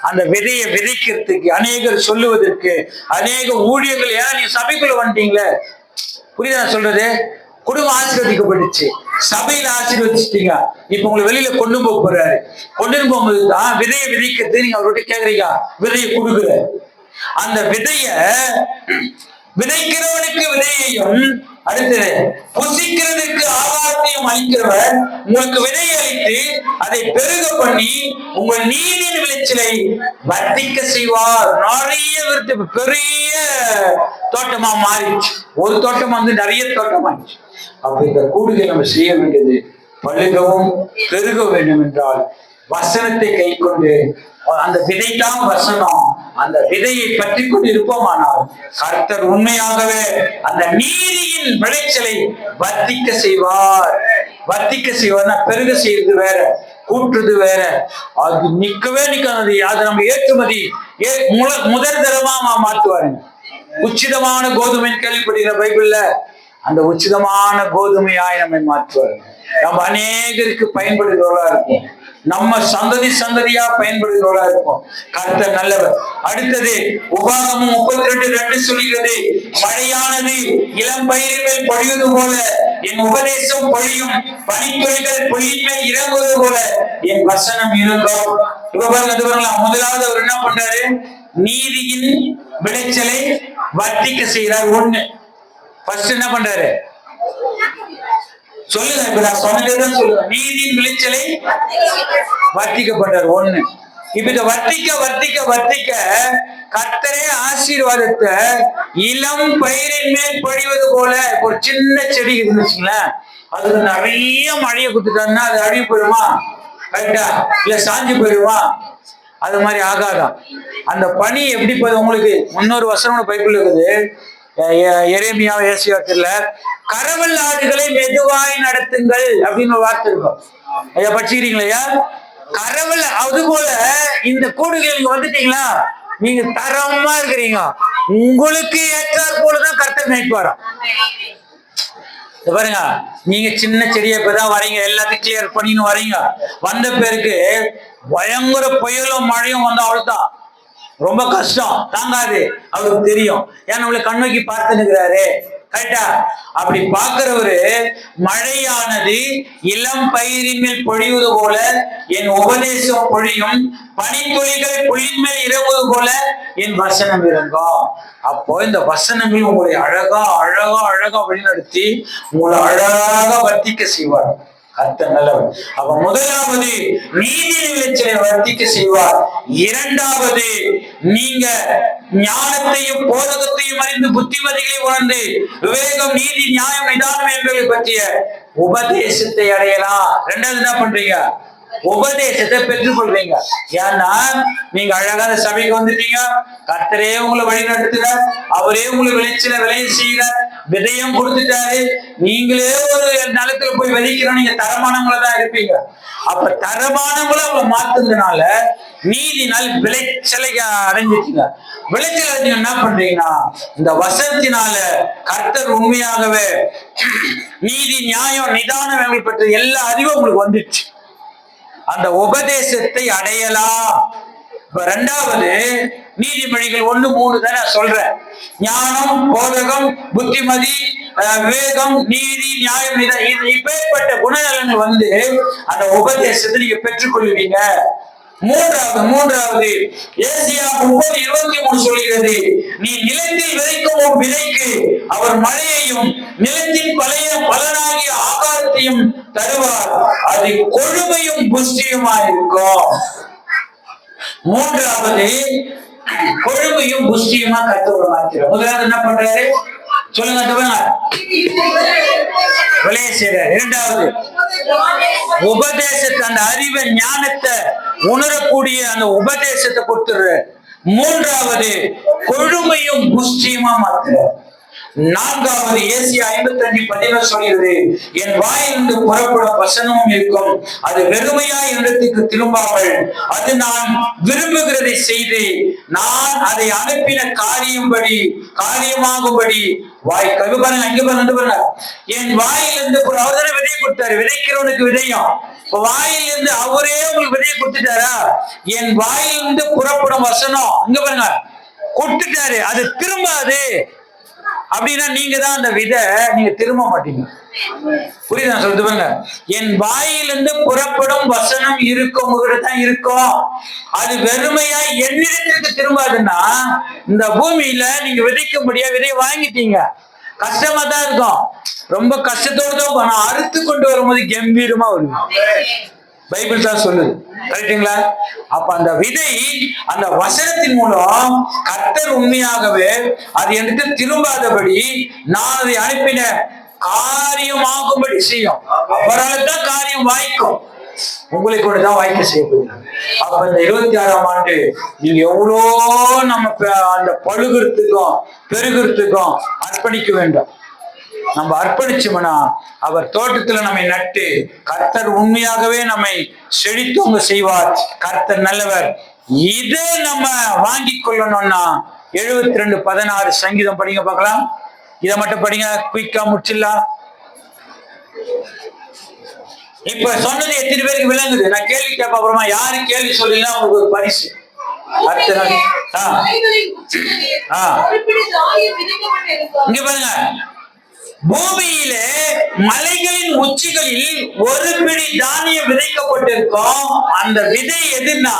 அந்த விதையை விதைக்கிறதுக்கு, அநேகர் சொல்லுவதற்கு, அநேக ஊழியர்கள். ஏன்னா நீங்க சபைக்குள்ள வந்துட்டீங்களே, புரியுதா சொல்றது? குடும்பம் ஆசீர்வதிக்கப்பட்டுச்சு, சபையில ஆசீர்வதிச்சிட்டீங்க, இப்ப உங்களை வெளியில கொண்டு போக போறாரு. கொண்டு போகும்போது தான் விதையை விதைக்கிறது நீங்க அவர்கிட்ட கேக்குறீங்க, விதையை கொடுக்குற. அந்த விதைய விதைக்கிறவனுக்கு விதையையும், அடுத்தது புசிக்கிறதுக்கு ஆகாரத்தையும் அளிக்கிறவர் உங்களுக்கு விதையை அளித்து அதை பெருக பண்ணி உங்கள் நீதியின் விளைச்சலை வர்த்திக்க செய்வார். நிறைய பெரிய தோட்டமா மாறிடுச்சு. ஒரு தோட்டம் நிறைய தோட்டமாயிடுச்சு. அப்ப இந்த கூடுகை நம்ம செய்ய வேண்டியது, பழுகவும் பெருக வேண்டும் என்றால் வசனத்தை கை கொண்டு, அந்த விதைதான் வசனம், அந்த விதையை பற்றி கொண்டு இருப்போமானால் கர்த்தர் உண்மையாகவே அந்த நீதியின் விளைச்சலை வர்த்திக்க செய்வார். வர்த்திக்க செய்வார்னா பெருக செய்யறது வேற, கூட்டுறது வேற. அது நிக்கவே நிக்காது. அது நம்ம ஏற்றுமதி முதல் தரமா மாற்றுவாருங்க. உச்சிதமான கோதுமை கேள்விப்படுகிற பைபிள்ல, அந்த உச்சிதமான கோதுமையாய் நம்மை மாற்றுவாருங்க. நம்ம அநேகருக்கு பயன்படுகிறவர்களா இருக்கும். நம்ம சந்ததி சந்ததியா பயன்படுகிறவர்களா இருப்போம். கர்த்தர் நல்லவர். அடுத்தது உபாகமம் 32:2 சொல்கிறது, மழையானது இளம் பயிரின் மேல் பொழிவது போல என் உபதேசம் பொழியும், பனித்துளிகள் பொழியின் மேல் இறங்குவது போல என் வசனம் இருக்கும். இப்ப பாருங்க, முதலாவது அவர் என்ன பண்றாரு? நீதியின் விளைச்சலை வர்த்திக்க செய்யறார். ஒண்ணு ஃபர்ஸ்ட் என்ன பண்றாரு சொல்லுங்க. இப்ப நான் சொன்னதுதான் சொல்லுங்க. நீதியின் விளைச்சலை வர்த்திக்கப்படுறார். ஒண்ணு. இப்ப இத வர்த்திக்க வர்த்திக்க வர்த்திக்க கர்த்தரே ஆசீர்வாதத்தை இளம் பயிரின் மேல் பொழிவது போல. ஒரு சின்ன செடி இருந்துச்சுங்களேன், அதுக்கு நிறைய மழையை கொடுத்துட்டாங்கன்னா அது அழுகி போயிடுமா? கரெக்டா? இல்ல சாஞ்சி போயிடுமா? அது மாதிரி ஆகாதான். அந்த பனி எப்படி போகுது? உங்களுக்கு முன்னொரு வசனம் பைபிள் இருக்குது, எரேமியா ஏசியாத்துல, கரவல் ஆடுகளை மெதுவாய் நடத்துங்கள் அப்படின்னு ஒரு வார்த்தை இருக்கும். ஐயா படிச்சுக்கிறீங்களா? கரவல். அது போல இந்த கூடுகள் நீங்க வந்துட்டீங்களா, நீங்க தரமா இருக்கிறீங்க, உங்களுக்கு ஏற்றார் போலதான் கர்த்தர் மேய்ப்பாராம். பாருங்க, நீங்க சின்ன செடியை இப்பதான் வரீங்க, எல்லாத்தையும் கிளியர் பண்ணின்னு வரீங்க. வந்த பேருக்கு பயங்கர புயலும் மழையும் வந்து அவ்வளவுதான், ரொம்ப கஷ்டம், தாங்காது. அவருக்கு தெரியும். ஏன்னா நம்மளை கண்ணோக்கி பார்த்து நிற்கிறாரு. கரெக்டா? அப்படி பார்க்கிறவரு, மழையானது இளம் பயிரின் மேல் பொழிவது போல என் உபதேசம் பொழியும், பனித்துளிகள் பொழியின் மேல் இறங்குவது போல என் வசனம் இறங்கும். அப்போ இந்த வசனங்கள் உங்களை அழகா அழகா அழகா வழிநடத்தி உங்களை அழகா வர்த்திக்க செய்வார். கர்த்தர் நல்லவர். அப்ப முதலாவது நீதி விளைச்சலை வர்த்திக்க செய்வார். இரண்டாவது, நீங்க ஞானத்தையும் போதகத்தையும் அறிந்து புத்திமதிகளை உணர்ந்து விவேகம், நீதி, நியாயம், நிதானம் என்பதை பற்றிய உபதேசத்தை அடையலாம். ரெண்டாவது என்ன பண்றீங்க? உபதேசத்தை பெற்றுக் கொள்வீங்க. ஏன்னா நீங்க அழகான சபைக்கு வந்துட்டீங்க, கர்த்தரே உங்களை வழி நடத்துற, அவரே உங்களை விளைச்சல விளைய செய்யற, விதையம் கொடுத்துட்டாரு. நீங்களே ஒரு நிலத்துல போய் விதைக்கிறோம், நீங்க தரமானவங்கள தான் இருப்பீங்க. அப்ப தரமானவங்கள அவங்க மாத்துறதுனால நீதினால் விளைச்சலை அடைஞ்சிட்டீங்க. விளைச்சல் அடைஞ்சு என்ன பண்றீங்கன்னா, இந்த வசனத்தினால கர்த்தர் உண்மையாகவே நீதி, நியாயம், நிதானம் பற்றி எல்லா அறிவும் உங்களுக்கு வந்துடுச்சு. அந்த உபதேசத்தை அடையலாம். இரண்டாவது, நீதிமொழிகள் 1:3 தான் நான் சொல்றேன். ஞானம், போதகம், புத்திமதி, விவேகம், நீதி, நியாயம், இது இப்பேற்பட்ட குணநலன்கள் வந்து அந்த உபதேசத்தை நீங்க பெற்றுக்கொள்வீங்க. மூன்றாவது ஏசியா 30:23 சொல்கிறது, நீ நிலத்தில் விதைக்கும் விதைக்கு அவர் மழையையும் நிலத்தின் பழைய பலனாகிய ஆகாரத்தையும் தருவார், அது கொழுமையும் புஷ்டியுமாயிருக்கும். மூன்றாவது, கொழுமையும் புஷ்டியுமா கர்த்தர் மாத்திரம். முதலாவது என்ன பண்றாரு சொல்லுங்க, விளைய செய்றாரு. இரண்டாவது, உபதேசத்தை, அந்த அறிவை, ஞானத்தை உணரக்கூடிய அந்த உபதேசத்தை கொடுத்துரு. மூன்றாவது, கொழுமையும் புஷ்டியுமா மாத்துற. நான்காவது, ஏசியா 55:11 சொல்கிறது, என் வாயிலிருந்து புறப்படும் வசனமும் இருக்கும், அது வெறுமையாய் இடத்துக்கு திரும்பாமல் அது நான் விரும்புகிறதை செய்து நான் அதை அனுப்பின காரியமாகும்படி வாய் கவிபாருங்க. அங்க பாருங்க, என் வாயிலிருந்து அவர்தானே விதையை கொடுத்தாரு. விதைக்கிறவனுக்கு விதையும் வாயிலிருந்து அவரே உங்களுக்கு விதையை கொடுத்துட்டாரா? என் வாயிலிருந்து புறப்படும் வசனம் இங்க பாருங்க கொடுத்துட்டாரு, அது திரும்பாது. அப்படின்னா நீங்க தான் அந்த விதை, நீங்க திரும்ப மாட்டீங்க. புரியுதா சொல்றது? பாருங்க, என் வாயிலிருந்து புறப்படும் வசனம் இருக்கும், உங்ககிட்ட தான் இருக்கும், அது வெறுமையா என்னிடத்திற்கு திரும்பாதுன்னா இந்த பூமியில நீங்க விதைக்க முடியாது. விதையை வாங்கிட்டீங்க, கஷ்டமா தான் இருக்கும், ரொம்ப கஷ்டத்தோடு தான் அறுத்து கொண்டு வரும்போது கம்பீரமா வரும். பைபிள் தான் சொல்லுது. கரெக்டுங்களா? அப்ப அந்த விதை அந்த வசனத்தின் மூலம் கர்த்தர் உண்மையாகவே அது எனக்கு திரும்பாதபடி நான் அதை அனுப்பின காரியமாகும்படி செய்யும். அவரால் தான் காரியம் வாய்க்கும், உங்களை கூட தான் வாய்க்க செய்யப்படுகிறது. அப்ப இந்த 26ஆம் ஆண்டு நீங்க எவ்வளோ நம்ம அந்த பழுகிறதுக்கும் பெருகிறதுக்கும் அர்ப்பணிக்க வேண்டும். நம்ம அர்ப்பணிச்சோம்னா அவர் தோட்டத்துல நம்மை நட்டு கர்த்தர் உண்மையாகவே நம்மை செழித்தோங்க செய்வார். கர்த்தர் நல்லவர். இதை நம்ம வாங்கி கொள்ளணும்னா 72:16 சங்கீதம் படிங்க பார்க்கலாம். இதை மட்டும் படிங்க, குயிக்கா முடிச்சிடலாம். இப்ப சொன்னது எத்தனை பேருக்கு விளங்குது? நான் கேள்வி கேட்ப அப்புறமா யாரு கேள்வி சொல்றீங்கன்னா உங்களுக்கு ஒரு பரிசு. அடுத்த நாள் மலைகளின் உச்சிகளில் ஆ. ஒரு பிடி தானியம் விதைக்கப்பட்டிருக்கும். இங்க பாருங்க, பூமியிலே மலைகளின் உச்சிகளில் ஒரு பிடி தானியம் விதைக்கப்பட்டிருக்கும். அந்த விதை எதுன்னா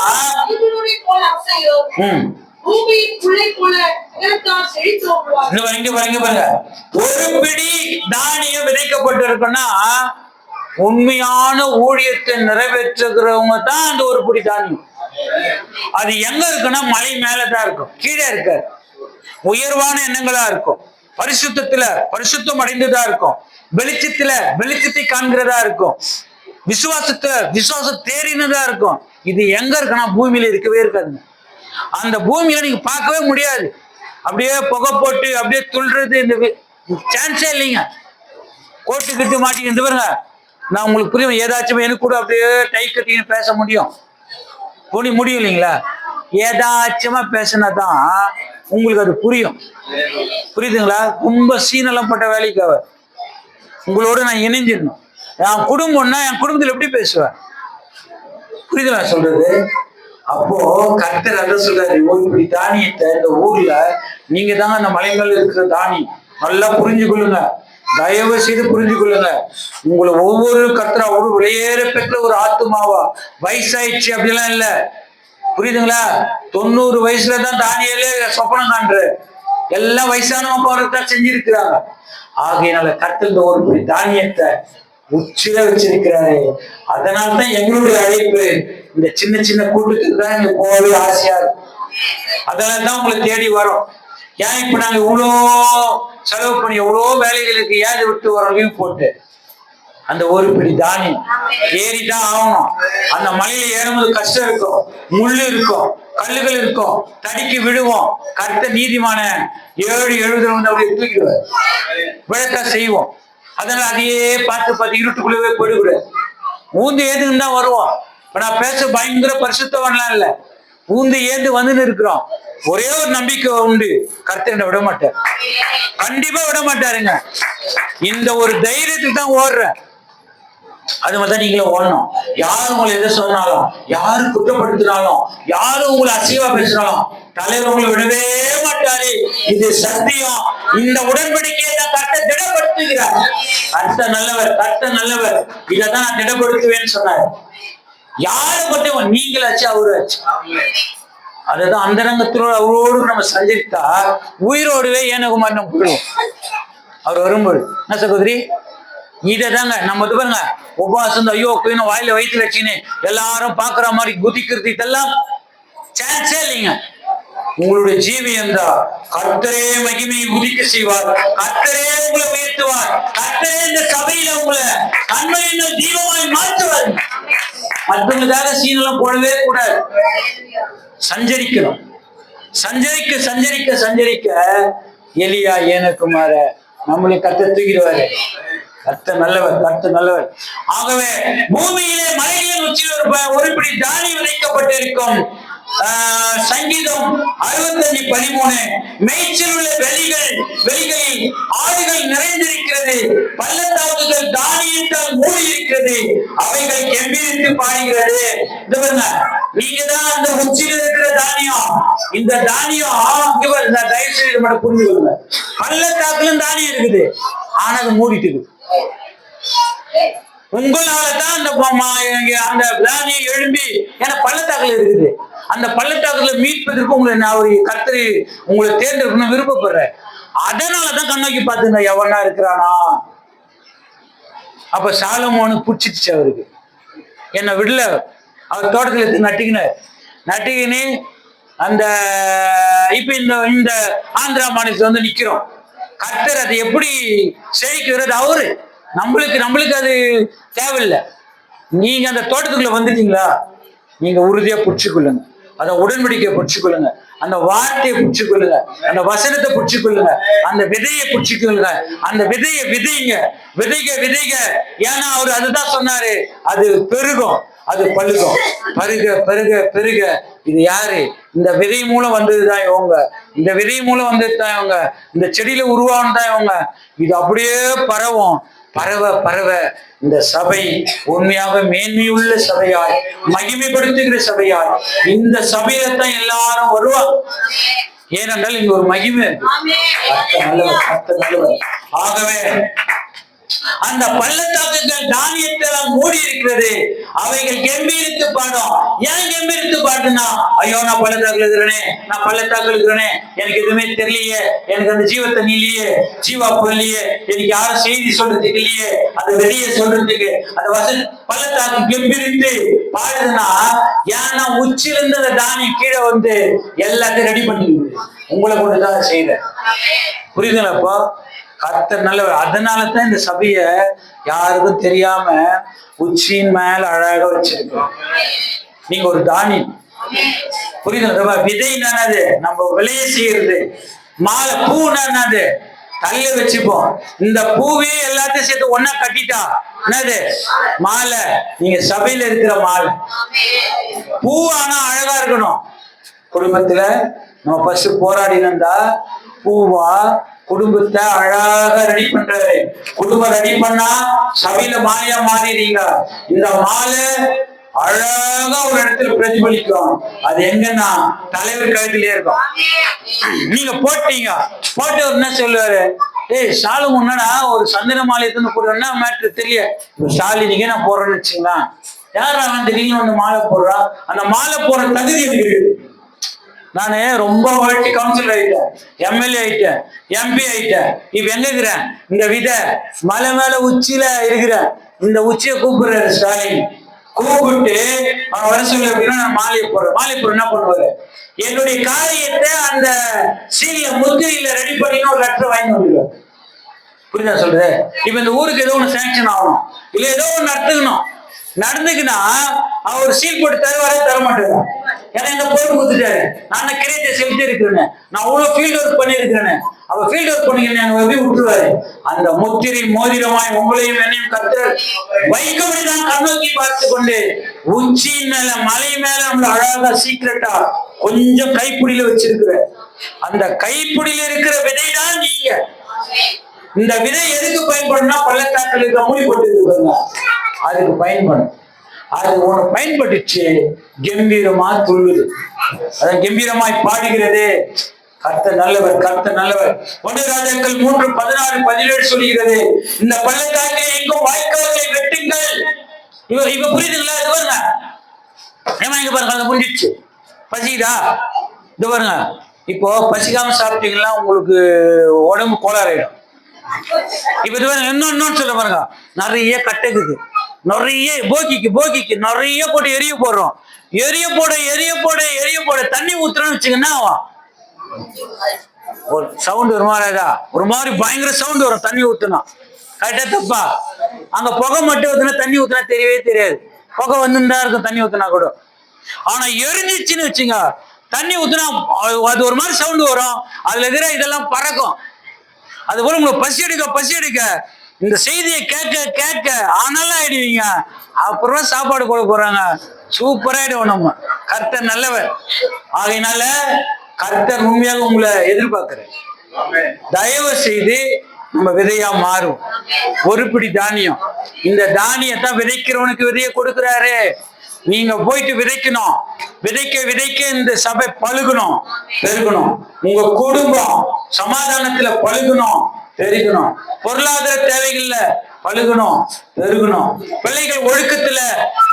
கல்லுருளை போல அசையும். பூமியின் புல்லை போல நிலத்தால் செழித்தோங்குவார். இங்க பாருங்க, ஒரு பிடி தானியம் விதைக்கப்பட்டிருக்குன்னா உண்மையான ஊழியத்தை நிறைவேற்றுகிறவங்க தான் அந்த ஒரு பிடி தானியம். அது எங்க இருக்குன்னா மலை மேலதான் இருக்கும், கீழே இருக்காது. உயர்வான எண்ணங்களா இருக்கும், பரிசுத்தம் அடைந்ததா இருக்கும், வெளிச்சத்தை காண்கிறதா இருக்கும், விசுவாசம் தேறினதா இருக்கும். இது எங்க இருக்குன்னா பூமியில இருக்கவே இருக்காதுங்க. அந்த பூமியில நீங்க பார்க்கவே முடியாது. அப்படியே புகை போட்டு அப்படியே துள்றது இந்த சான்ஸே இல்லைங்க. கோட்டுக்கிட்டு மாட்டிக்கிட்டு பாருங்க. நான் உங்களுக்கு புரியும், ஏதாச்சும் எனக்கு கூட அப்படியே டை கட்டின்னு பேச முடியும் இல்லைங்களா? ஏதாச்சுமா பேசினாதான் உங்களுக்கு அது புரியும். புரியுதுங்களா? ரொம்ப சீனெல்லாம் பட்ட வேலைக்கு அவர் உங்களோட நான் இணைஞ்சிடணும். என் குடும்பம்னா என் குடும்பத்தில் எப்படி பேசுவேன்? புரியுதுங்களா சொல்றது? அப்போ கர்த்தர் அதான் சொல்றாரு, இப்படி தானியத்தை இந்த ஊர்ல நீங்க தாங்க அந்த மலை மேல இருக்கிற தானியம். நல்லா புரிஞ்சு கொள்ளுங்க, தயவு செய்து புரிஞ்சு கொள்ளுங்க. உங்களை ஒவ்வொரு கர்த்தரா ஒரு விலையேற பெற்ற ஒரு ஆத்துமாவா, வயசாயிடுச்சு அப்படிலாம் இல்ல. புரியுதுங்களா? 90 வயசுலதான் தானியலே சொப்பனம் காண்ற. எல்லாம் வயசானவங்க செஞ்சிருக்கிறாங்க. ஆகையினால கர்த்தர் இந்த ஒரு பிடி தானியத்தை உச்சில வச்சிருக்கிறாரு. அதனால்தான் எங்களுடைய அழைப்பு இந்த சின்ன சின்ன கூட்டத்துக்கு தான் இங்க போகவே ஆசையா இருக்கும். அதனாலதான் உங்களை தேடி வரோம். ஏன் இப்ப நாங்க இவ்வளோ செலவு பண்ணி எவ்வளோ வேலைகளுக்கு ஏது விட்டு வரோம் லீவ் போட்டு. அந்த ஒரு பிடி தானியம் ஏறிதான் ஆகணும். அந்த மலையில ஏறும்போது கஷ்டம் இருக்கும், முள்ளு இருக்கும், கல்லுகள் இருக்கும், தடிக்கு விழுவோம். கர்த்தர் நீதிமான 7-70 வந்து அப்படியே தூக்கிடுவார், விழக்கா செய்வோம். அதனால அதையே பார்த்து இருட்டுக்குள்ளவே போயிடக்கூடாது. ஊந்து ஏதுன்னு தான் வருவோம். இப்ப நான் பேச பயங்கர பரிசுத்தவன்லாம் இல்ல, ஊந்து ஏந்து வந்துன்னு இருக்கிறோம். ஒரே ஒரு நம்பிக்கை உண்டு, கர்த்தர் விட மாட்டார், கண்டிப்பா விட மாட்டாருங்க. இந்த ஒரு தைரியத்துக்கு தான் ஓடுறேன். அது மாதிரி நீங்களும் ஓடணும். யாரு உங்களை எதை சொன்னாலும், யாரு குற்றப்படுத்தினாலும், யாரு உங்களை அசிங்கமா பேசினாலும் தலைவர் உங்களை விடவே மாட்டாரு. இது சத்தியம். இந்த உடன்படிக்கையை தான் கர்த்தர் திடப்படுத்துகிறார். கர்த்தர் நல்லவர், இதைதான் நான் திடப்படுத்துவேன்னு சொன்னார். யாரை பற்றியும் நீங்களாச்சு அவராச்சு. அதுதான் அந்தரங்கத்தோடு அவரோடு நம்ம சந்தித்தா உயிரோடுவே ஏனகுமார் நம்ம போயிடுவோம். அவர் வரும்போது என்ன சகோதரி, இதை தாங்க நம்ம பாருங்க, உபவாசம் ஐயோ வாயில வயிற்று வச்சுன்னு எல்லாரும் பாக்குற மாதிரி குதிக்கிறது, இதெல்லாம் சான்ஸே இல்லைங்க. உங்களுடைய ஜீவியம் தான் கர்த்தரே மகிமையை உதிக்க செய்வார், கர்த்தரே உங்களை உயர்த்துவார், கர்த்தரே இந்த சபையில உங்களை நன்மையின் தீபமாய் மாற்றுவார். மற்றவங்களுக்காக சீனெல்லாம் போடவே கூடாது. சஞ்சரிக்கணும். சஞ்சரிக்க எலியா ஏனகுமார நம்மளை கர்த்தர் தூக்கிடுவாரு. கர்த்தர் நல்லவர். ஆகவே பூமியிலே மலைகளின் உச்சியில் ஒரு பிடி தானியம் விதைக்கப்பட்டிருக்கும். சங்கீதம் 65:13 மேய்ச்சல் உள்ள வெளிகளில் ஆடுகள் நிறைந்திருக்கிறது, பள்ளத்தாக்குகள் தானியத்தால் மூடி இருக்கிறது, அவைகள் கெம்பீரித்து பாடுகிறது. நீங்க தான் அந்த உச்சியில் இருக்கிற தானியம். இந்த தானியம் தயவு செய்து மட்டும் புரிஞ்சு கொள்ளுங்க. பள்ளத்தாக்குலும் தானியம் இருக்குது, ஆனா அது மூடிட்டு இருக்கு. உங்களாலதான் அந்த தானியம் எழும்பி ஏன்னா பள்ளத்தாக்குல இருக்குது. அந்த பள்ளத்தாக்குல மீட்பதற்கு உங்களை கர்த்தர் உங்களை தேர்ந்தெடுக்கணும் விருப்பப்படுறேன். அதனாலதான் கண்ணோக்கி பார்த்துங்க எவனா இருக்கிறானா. அப்ப சாலமோனுக்கு பிடிச்சிருச்சு அவருக்கு, என்ன விடல. அவர் தோட்டத்துல எடுத்து நட்டிக்கின்னு அந்த இப்ப இந்த ஆந்திரா மாநிலத்துல வந்து நிக்கிறோம். கர்த்தர் அதை எப்படி செழிக்கிறது அவரு. நம்மளுக்கு அது தேவையில்லை. நீங்க அந்த தோட்டத்துக்குள்ள வந்துட்டீங்களா, நீங்க உறுதியா பிடிச்சுக்கொள்ளுங்க. அந்த உடன்படிக்கையை பிடிச்சுக்கொள்ளுங்க, அந்த வார்த்தையை பிடிச்சுக்கொள்ளுங்க, அந்த வசனத்தை பிடிச்சுக்கொள்ளுங்க, அந்த விதையை பிடிச்சுக்கொள்ளுங்க. அந்த விதையை விதைங்க. ஏன்னா அவரு அதுதான் சொன்னாரு, அது பெருகும். அது பழுக்கும். பருக பெருக பெருக இது யாரு? இந்த விதை மூலம் வந்ததுதான் இவங்க. இந்த விதை மூலம் வந்ததுதான் இவங்க. இந்த செடியில உருவானதான் இவங்க. இது அப்படியே பரவும். பரவ பரவ இந்த சபை உண்மையாக மேன்மையுள்ள சபையாய், மகிமைப்படுத்துகிற சபையாய், இந்த சபையில தான் எல்லாரும் வருவாங்க. ஏனென்றால் இங்க ஒரு மகிமை இருக்கு. கர்த்தர் நல்லவர். ஆகவே அந்த பள்ளத்தாக்குகள் தானியத்தெல்லாம் மூடி இருக்கிறது. அவைகள் கம்பீரித்து பாடும். ஏன் கம்பீரித்து பாடுனா, ஐயோ நான் பள்ளத்தாக்குல இருக்கிறேனே, நான் பள்ளத்தாக்குல இருக்கிறேனே, எனக்கு எதுவுமே தெரியலையே, எனக்கு அந்த ஜீவத்தை இல்லையே, ஜீவா இல்லையே, எனக்கு யாரும் செய்தி சொல்றதுக்கு இல்லையே, அதை வெளியே சொல்றதுக்கு அந்த பள்ளத்தாக்கு கம்பீரித்து பாடுதுன்னா, ஏன்னா உச்சிலிருந்து அந்த தானியம் கீழே வந்து எல்லாத்தையும் ரெடி பண்ணிடுது. உங்களை கொண்டுதான் செய்த. புரியுதுங்களா? கர்த்தர் நல்லவர். அதனாலதான் இந்த சபைய யாருக்கும் தெரியாம உச்சியின் மேல அழகா வச்சிருக்கோம். நீங்க ஒரு தானி. புரியுதுங்களா? விதை என்னது? நம்ம விளைய செய்யறது. மாலை பூ என்னது? தள்ளி வச்சுப்போம். இந்த பூவே எல்லாத்தையும் சேர்த்து ஒன்னா கட்டிட்டா என்னது? மாலை. நீங்க சபையில இருக்கிற மாலை. பூ ஆனா அழகா இருக்கணும். குடும்பத்துல நம்ம ஃபர்ஸ்ட் போராடினா பூவா குடும்பத்தை அழகா ரெடி பண்றாரு. குடும்பம் ரெடி பண்ணா சபையில மாலையா மாறிடுறீங்க. இந்த மாலை அழகா ஒரு இடத்துல பிரதிபலிக்கும். அது எங்கன்னா தலைவர் கழுத்திலே இருக்கும். நீங்க போட்டீங்க, போட்டு என்ன சொல்லுவாரு? ஏய் ஸ்டாலின் முன்னா ஒரு சந்தன மாலையத்துன்னு போடுறேன்னா மேட்ரு தெரிய. இப்ப ஸ்டாலினுக்கே நான் போடுறேன்னு வச்சுங்களேன். யார் அவன் திடீர்னு வந்து மாலை போடுறான்? அந்த மாலை போடுற தகுதி எனக்கு இருக்குது. நானு ரொம்ப வாட்டி கவுன்சிலர் ஆயிட்டேன், எம்எல்ஏ ஆயிட்டேன், எம்பி ஆயிட்டேன். இப்ப எங்க இருக்கிறேன்? இந்த விதை மலை மேல உச்சியில இருக்கிறேன். இந்த உச்சியை கூப்பிடுறாரு ஸ்டாலின். கூப்பிட்டு அவன் வர சொல்லு அப்படின்னா நான் மாலையை போடுறேன். மாலை போடுற என்ன பண்ணுவாரு? என்னுடைய காரியத்தை அந்த சீல்ல முத்திரையில ரெடி பண்ணின்னு ஒரு லெட்டர் வாங்கி வந்துடுவார். புரியுதா சொல்றது? இப்ப இந்த ஊருக்கு ஏதோ ஒண்ணு சேங்ஷன் ஆகணும், இல்ல ஏதோ ஒண்ணு நடத்துக்கணும். நடந்துக்குன்னா அவர் சீல் போட்டு தருவாரே, தர மாட்டாரு. ஏன்னா இந்த பொருள் கொடுத்துட்டாரு. நான் கிரியேட்டை செலுத்தி இருக்கிறேன், நான் அவ்வளவு ஃபீல்ட் ஒர்க் பண்ணிருக்கிறேன். அவ ஃபீல்ட் ஒர்க் பண்ணிக்கிறேன் எப்படி விட்டுருவாரு? அந்த முத்திரை மோதிரமாய் உங்களையும் என்னையும் கர்த்தர் வைக்கபடிதான் கண்ணோக்கி பார்த்து கொண்டு உச்சியின் மேல மலை மேல நம்மள அழகா சீக்கிரட்டா கொஞ்சம் கைப்பிடியில வச்சிருக்கிற அந்த கைப்பிடியில இருக்கிற விதைதான் நீங்க. இந்த விதை எதுக்கு பயன்படும்னா பள்ளத்தாக்கில் இருக்க மூடி போட்டு இருப்பாங்க, அதுக்கு பயன்படும். அது உனக்கு பயன்பட்டுச்சு, கம்பீரமா துள்ளுது, அதான் கம்பீரமாய் பாடுகிறது. கர்த்தர் நல்லவர், கர்த்தர் நல்லவர். 1 ராஜாக்கள் 3:16-17 சொல்லுகிறது, இந்த பள்ளத்தாக்கில் எங்கும் வாய்க்கால்களை வெட்டுங்கள். இப்ப புரியுதுங்களா? இது பாருங்க, ஏமா இங்க பாருங்க, அது முடிஞ்சிச்சு. பசிக்குதா? இது பாருங்க, இப்போ பசிக்காம சாப்பிட்டீங்கன்னா உங்களுக்கு உடம்பு கோளாறாயிடும். இப்ப இது பாருங்க, இன்னொன்னு சொல்ல பாருங்க, நிறைய கட்டைக்குது, நிறைய போக்கிக்கு நிறைய போட்டு எரிய போடுறோம். எரிய போட தண்ணி ஊத்துறோம்னு வச்சுக்கன்னா ஒரு சவுண்ட் வருமாறாதா? ஒரு மாதிரி பயங்கர சவுண்ட் வரும் தண்ணி ஊத்துனா. கரெக்டா தப்பா? அங்க புகை மட்டும் ஊத்துனா தண்ணி ஊத்துனா தெரியவே தெரியாது. புகை வந்துதான் இருக்கும் தண்ணி ஊத்துனா கூட. ஆனா எரிஞ்சிச்சுன்னு வச்சுங்க, தண்ணி ஊத்துனா அது ஒரு மாதிரி சவுண்ட் வரும். அதுல இருக்கிற இதெல்லாம் பறக்கும். அது போல உங்களுக்கு பசி எடுக்க இந்த செய்தியை கேட்க ஆனாலும் ஆயிடுவீங்க. அப்புறம் சாப்பாடு போட போறாங்க, சூப்பராயிடுவோம் நம்ம. கர்த்தர் நல்லவர். ஆகையினால கர்த்தர் உண்மையாக உங்களை எதிர்பார்க்கிறேன். தயவு செய்து நம்ம விதையா மாறும். ஒரு பிடி தானியம், இந்த தானியத்தை விதைக்கிறவனுக்கு விதையை கொடுக்கிறாரு. நீங்க போயிட்டு விதைக்கணும். விதைக்க இந்த சபை பழுகணும், பெருகணும். உங்க குடும்பம் சமாதானத்துல பழுகணும், பெருகணும். பொருளாதார தேவைகள்ல பழுகணும், பெருகணும். பிள்ளைகள் ஒழுக்கத்துல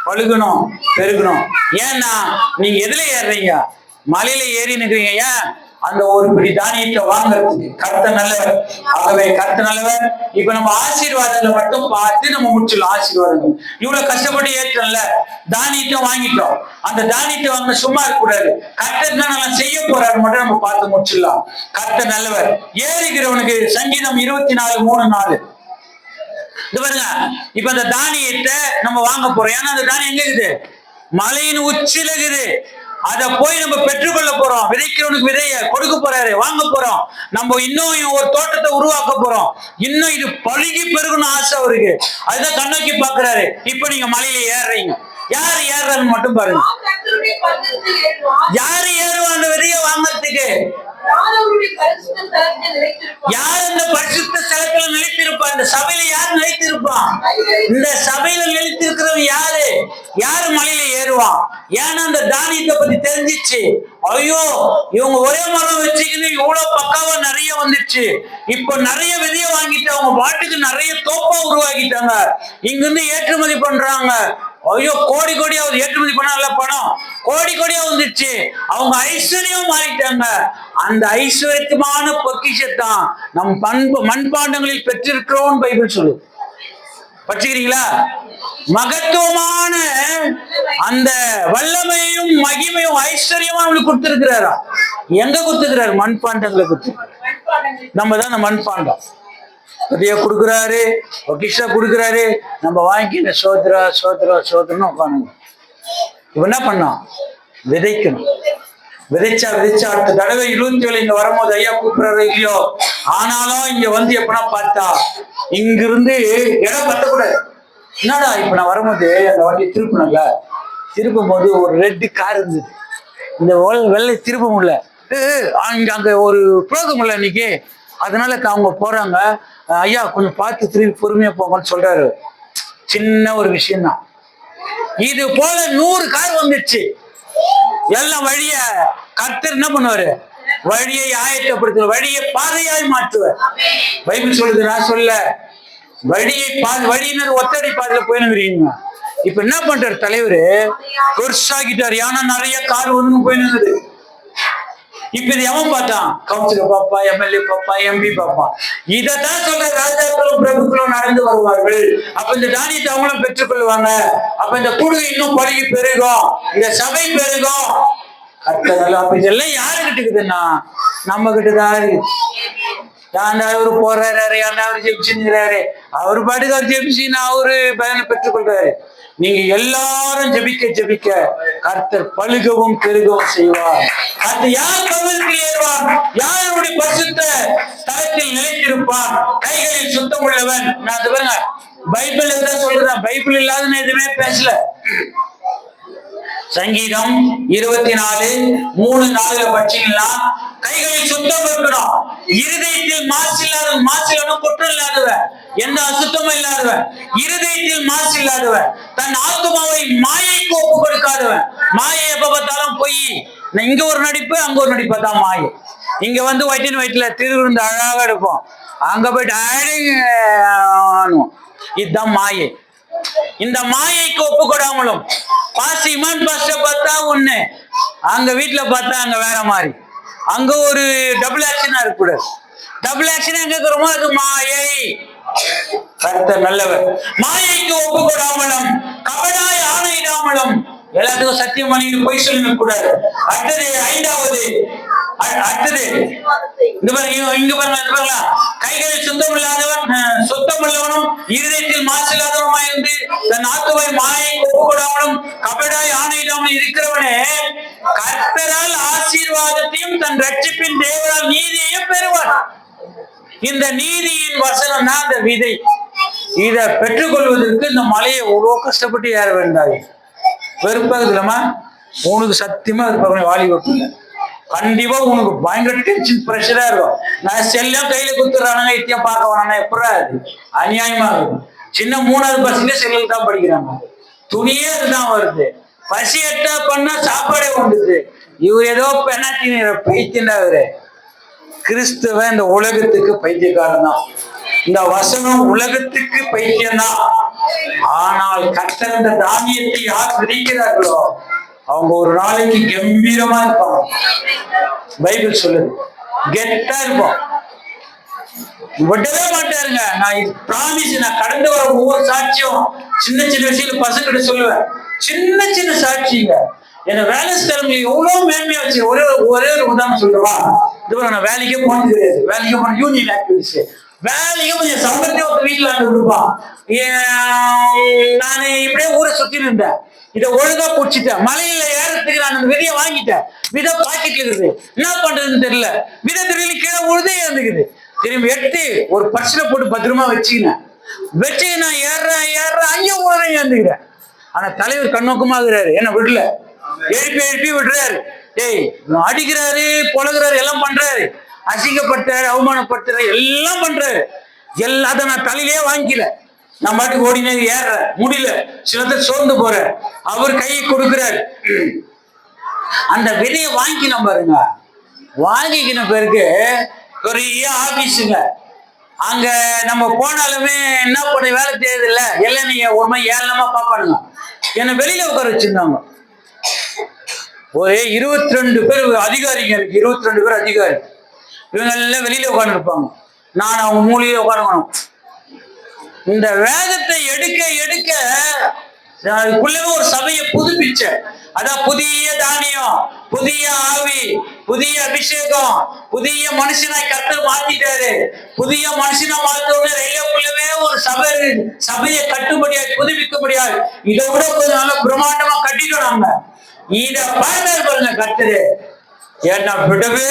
பழுகணும், பெருகணும். ஏன்னா நீங்க எதுல ஏறுறீங்க? மலையில ஏறி நிற்கிறீங்க. ஏன்? அந்த ஒரு பிடி தானியத்தை வாங்கறதுக்கு. கர்த்தர் நல்லவர். ஆகவே கர்த்தர் நல்லவர். இப்ப நம்ம ஆசீர்வாதங்களை மட்டும் பார்த்து நம்ம முடிச்சிடலாம். ஆசீர்வாதங்கள் இவ்வளவு கஷ்டப்பட்டு ஏற்றல, தானியத்தை வாங்கிட்டோம். அந்த தானியத்தை வாங்க சும்மா இருக்கக்கூடாது. கர்த்தர் நல்லா செய்ய போறாரு மட்டும் நம்ம பார்த்து முடிச்சிடலாம். கர்த்தர் நல்லவர். ஏறுகிறவனுக்கு சங்கீதம் 24:3-4 இது பாருங்க. இப்ப அந்த தானியத்தை நம்ம வாங்க போறோம். ஏன்னா அந்த தானியம் எங்க இருக்குது? மலையின் உச்சில இருக்குது. அதை போய் நம்ம பெற்றுக்கொள்ள போறோம். விதைக்கிறவனுக்கு விதைய கொடுக்க போறாரு, வாங்க போறோம். நம்ம இன்னும் ஒரு தோட்டத்தை உருவாக்க போறோம். இன்னும் இது பழுகி பெருகணும் ஆசை அவருக்கு. அதுதான் கண்ணோக்கி பாக்குறாரு. இப்ப நீங்க மலையில ஏறுறீங்க. யாரு ஏறுறான்னு மட்டும் பாருங்க. நாம் கர்த்தருடைய பர்வதத்தில் ஏறுவான். யாரு ஏறுவா அந்த விதையை வாங்கறதுக்கு? யார் அவருடைய பரிசுத்த ஸ்தலத்தில் நிலைத்திருப்பான். யார் இந்த பரிசுத்த ஸ்தலத்துல நிலைத்திருப்பா? இந்த சபையில யார் நிலைத்திருப்பான்? இந்த சபையில நிலைத்திருக்கிறவன் யாரு? யாரு மலையில ஏறுவான்? ஏன்னா அந்த தானியத்தை பத்தி தெரிஞ்சிச்சு. ஐயோ, இவங்க ஒரே மரம் வச்சுக்கின்னு இவ்வளவு பக்காவா நிறைய வந்துச்சு. இப்ப நிறைய விதைய வாங்கிட்டு அவங்க பாட்டுக்கு நிறைய தோப்பா உருவாக்கிட்டாங்க. இங்க இருந்து ஏற்றுமதி பண்றாங்க. ஐயோ, கோடி கோடியா ஏற்றுமதி பண்ண நல்ல பணம் கோடி கோடியா வந்துச்சு. அவங்க ஐஸ்வர்யம் மாறிட்டாங்க. அந்த ஐஸ்வர்யமான பொக்கிஷத்தான் நம் மண்பாண்டங்களில் பெற்றிருக்கிறோம் பைபிள் சொல்லு. படிச்சுக்கிறீங்களா? மகத்துவமான அந்த வல்லமையும் மகிமையும் ஐஸ்வர்யமா நம்மளுக்கு கொடுத்திருக்கிறாரா? எங்க கொடுத்துக்கிறாரு? மண்பாண்டங்களை கொடுத்து. நம்ம தான் அந்த மண்பாண்டம். அதைய கொடுக்குறாரு, பொக்கிஷா கொடுக்குறாரு. நம்ம வாங்கி சோத்ரா சோத்ரா சோத்ரன்னு உட்காந்து இப்ப என்ன பண்ணோம்? விதைக்கணும். விதைச்சா அடுத்த தடவை 27 இங்க வரும்போது ஐயா கூப்பிடுறாரு இல்லையோ, ஆனாலும் இங்க வந்து எப்பனா பார்த்தா இங்கிருந்து இடம் பத்தக்கூடாது. என்னடா இப்ப நான் வரும்போது அந்த வண்டியை திருப்பினாங்க. திருப்பும் போது ஒரு ரெட் கார் இருந்தது. இந்த வெள்ளை திருப்ப முடியல. அங்க ஒரு ப்ரோக்ராம் இல்லை இன்னைக்கு, அதனால அவங்க போறாங்க. ஐயா கொஞ்சம் பார்த்து திருப்பி பொறுமையா போங்கன்னு சொல்றாரு. சின்ன ஒரு விஷயம்தான். இது போல 100 கார் வந்துடுச்சு. எல்லாம் வழிய கர்த்தர் என்ன பண்ணுவாரு? வழியை ஆயத்தப்படுத்துவார், வழியை பாதையாய் மாற்றுவார். பைபிள் சொல்லுது, நான் சொல்ல. வழியினர் ஒத்தடி பாதையில போயினுங்கிறீங்க. இப்ப என்ன பண்றாரு தலைவரு? பெருசாகிட்டாரு. ஏன்னா நிறைய கார் வந்து போயினுங்குது. இப்ப இது எவன் பார்த்தான்? கவுன்சிலர் பாப்பா, எம்எல்ஏ பாப்பா, எம்பி பாப்பா. இதைத்தான் சொல்ற ராஜாக்களும் பிரபுக்களும் நடந்து வருவார்கள். அப்ப இந்த தானியத்தை அவங்களும் பெற்றுக்கொள்வாங்க. அப்ப இந்த குடுகை இன்னும் பழகி பெருகும், இந்த சபை பெருகும். அப்ப இதெல்லாம் யாருகிட்ட இருக்குதுன்னா நம்ம கிட்டதான் இருக்கு. யாண்டாவது போறாரு, யாண்டாவது ஜெபிச்சுங்கிறாரு. அவரு பாட்டுக்கு அவர் ஜெபிச்சுன்னு அவரு பயனை பெற்றுக்கொள்றாரு. நீங்க எல்லாரும் ஜெபிக்க கர்த்தர் பழுகவும் பெருகவும் செய்வார். அது யார் பர்வதத்தில் ஏறுவார்? யாருடைய பரிசுத்த தலத்தில் நிலைத்திருப்பார்? கைகளில் சுத்தம் உள்ளவன். நான் சொல்றேன், பைபிள் தான் சொல்றேன். பைபிள் இல்லாத எதுவுமே பேசல. சங்கீதம் 24:3-4 படிச்சீங்கன்னா கைகளில் சுத்தம் இருக்கணும். இருதயத்தில் மாசில்லாதவன் குற்றம் இல்லாதவன், எந்த அசுத்தமும் இல்லாதவன், இருதயத்தில் மாசு இல்லாதவன், தன் ஆத்துமாவை மாயைக்கு ஒப்பு கொடுக்காதவன். மாயை எப்ப பார்த்தாலும் போய் இங்க ஒரு நடிப்பு அங்க ஒரு நடிப்பா தான் மாயை. இங்க வந்து ஒயிட் அண்ட் ஒயிட்ல திருவிருந்து அழகா எடுப்போம், அங்க போயிட்டு இதுதான் மாயை. இந்த மாயைக்கு ஒப்பு கொடாமலும் இமான் பாஸ்டர் பார்த்தா ஒண்ணு, அங்க வீட்டுல பார்த்தா அங்க வேற மாதிரி. அங்க ஒரு டபுள் ஆக்ஷனா இருக்கக்கூடாது. டபுள் ஆக்ஷன் எங்க இருக்கிறோமோ அது மாயை. கர்த்தர் நல்லவர். மாயைக்கு ஒப்பு கொடாமலும் கபடாய் ஆணையிடாமலும். எல்லாத்துக்கும் சத்தியம் பண்ணி போய் சொல்ல கூடாது. அடுத்தது 5வது, அடுத்தது இங்க பாருங்க, கைகளில் சுத்தம் உள்ளவனும் இருதயத்தில் மாசு இல்லாதவனுமாய் இருந்து தன் ஆத்துவை மாயை ஒப்பு கொடாமலும் கபடாய் ஆணையிடாமலும் இருக்கிறவனே கர்த்தரால் ஆசீர்வாதத்தையும் தன் ரட்சிப்பின் தேவரால் நீதியையும் பெறுவான். இந்த நீதியின் வசனம் தான் அந்த விதை. இதை பெற்றுக்கொள்வதற்கு இந்த மலையை எவ்வளோ கஷ்டப்பட்டு ஏற வேண்டாது. வெறுப்பாக இல்லமா? உனக்கு சத்தியமா இருப்பாங்க வாலி வைப்பீங்க. கண்டிப்பா உனக்கு பயங்கர டென்ஷன் பிரஷரா இருக்கும். நான் செல்லம் கையில குத்துறானுங்க, இத்தியம் பார்க்க வேணாங்க. எப்படா அது அநியாயமா இருக்கும். சின்ன 3வது பசங்க செல்லில் தான் படிக்கிறாங்க. துணியே அதுதான் வருது. பசி எட்டா பண்ணா சாப்பாடே வந்துது. இவர் ஏதோ பெனாட்டி பைத்தியண்டாரு. கிறிஸ்துவ இந்த உலகத்துக்கு பைத்தியக்காரன் தான். இந்த வசனம் உலகத்துக்கு பைத்தியம்தான். ஆனால் கர்த்தர் இந்த தானியத்தை யார் விதைக்கிறார்களோ அவங்க ஒரு நாளைக்கு கம்பீரமா இருப்பாங்க. பைபிள் சொல்லுது, கெத்தா இருப்போம், விடவே மாட்டாருங்க. நான் பிராமிஸ், நான் கடந்து வர ஒவ்வொரு சாட்சியும் சின்ன சின்ன விஷயங்கள் பசங்கிட்ட சொல்லுவேன். சின்ன சின்ன சாட்சிங்க. என்ன வேலை ஸ்தலங்கள் எவ்வளவு மேன்மையா வச்சு ஒரே ஒரு உதாரணம் சொல்றவா? இது நான் வேலைக்கே போனது கிடையாது. வேலைக்கே போன யூனியன் ஆக்டிவிட்டிஸ் வேலைக்கு கொஞ்சம் சம்பளத்தையும் ஒரு வீட்டுல கொடுப்பான். நான் இப்படியே ஊரை சுத்தி இருந்தேன். இதை ஒழுங்கா பிடிச்சிட்டேன். மலையில ஏறத்துக்கு நான் அந்த விதையை வாங்கிட்டேன். விதை பாக்கெட்ல இருக்குது. என்ன பண்றதுன்னு தெரியல. விதை திடீர்னு கீழே உழுதே இருந்துக்குது. திரும்பி எடுத்து ஒரு பர்ஸ்ல போட்டு பத்திரமா வச்சுக்கினேன். வச்சு நான் ஏறுறேன் அங்கே உழுதையும் இருந்துக்கிறேன். ஆனா தலைவர் கண்ணோக்கமாகிறாரு, என்ன விடல, எழுப்பி எழுப்பி விடுறாரு. டேய் அடிக்கிறாரு, பொழகுறாரு, எல்லாம் பண்றாரு, அசிங்கப்படுத்துறாரு, அவமானப்படுத்துறாரு, எல்லாம் பண்றாரு. எல்லாத்தையும் நான் தலையிலே வாங்கிக்கல, நான் பாட்டுக்கு ஓடினே ஏறுற முடியல, சிலத்தை சோர்ந்து போற. அவர் கையை கொடுக்கிறாரு. அந்த விதையை வாங்கிக்கணும் பாருங்க. வாங்கிக்கின பிறகு பெரிய ஆபீஸுங்க, அங்க நம்ம போனாலுமே என்ன பண்ண வேலை செய்யறது இல்ல, எல்லாம் நீங்க ஒரு மாதிரி ஏளனமா பாப்பானுங்க. என்னை வெளியில உட்கார வச்சிருந்தாங்க. ஒரு 22 பேர் அதிகாரிங்க இருக்கு, 22 பேர் அதிகாரி. இவங்க எல்லாம் வெளியில உட்கார்ந்து இருப்பாங்க, நான் அவங்க மூலையில உட்காரணும். இந்த வேதத்தை எடுக்க எடுக்க அதுக்குள்ளவே ஒரு சபையை புதுப்பிச்ச. அதான் புதிய தானியம், புதிய ஆவி, புதிய அபிஷேகம், புதிய மனுஷனாய் கர்த்தர் மாத்திட்டாரு. புதிய மனுஷனா மாத்தோட ரயிலுக்குள்ளவே ஒரு சபையை கட்டுப்படியாய் புதுப்பிக்கப்படியாய் இதை விட கொஞ்சம் நல்லா பிரம்மாண்டமா கட்டிட்டோம் நாங்க. இத பாருங்க கர்த்தரு, ஏன்னா விடவே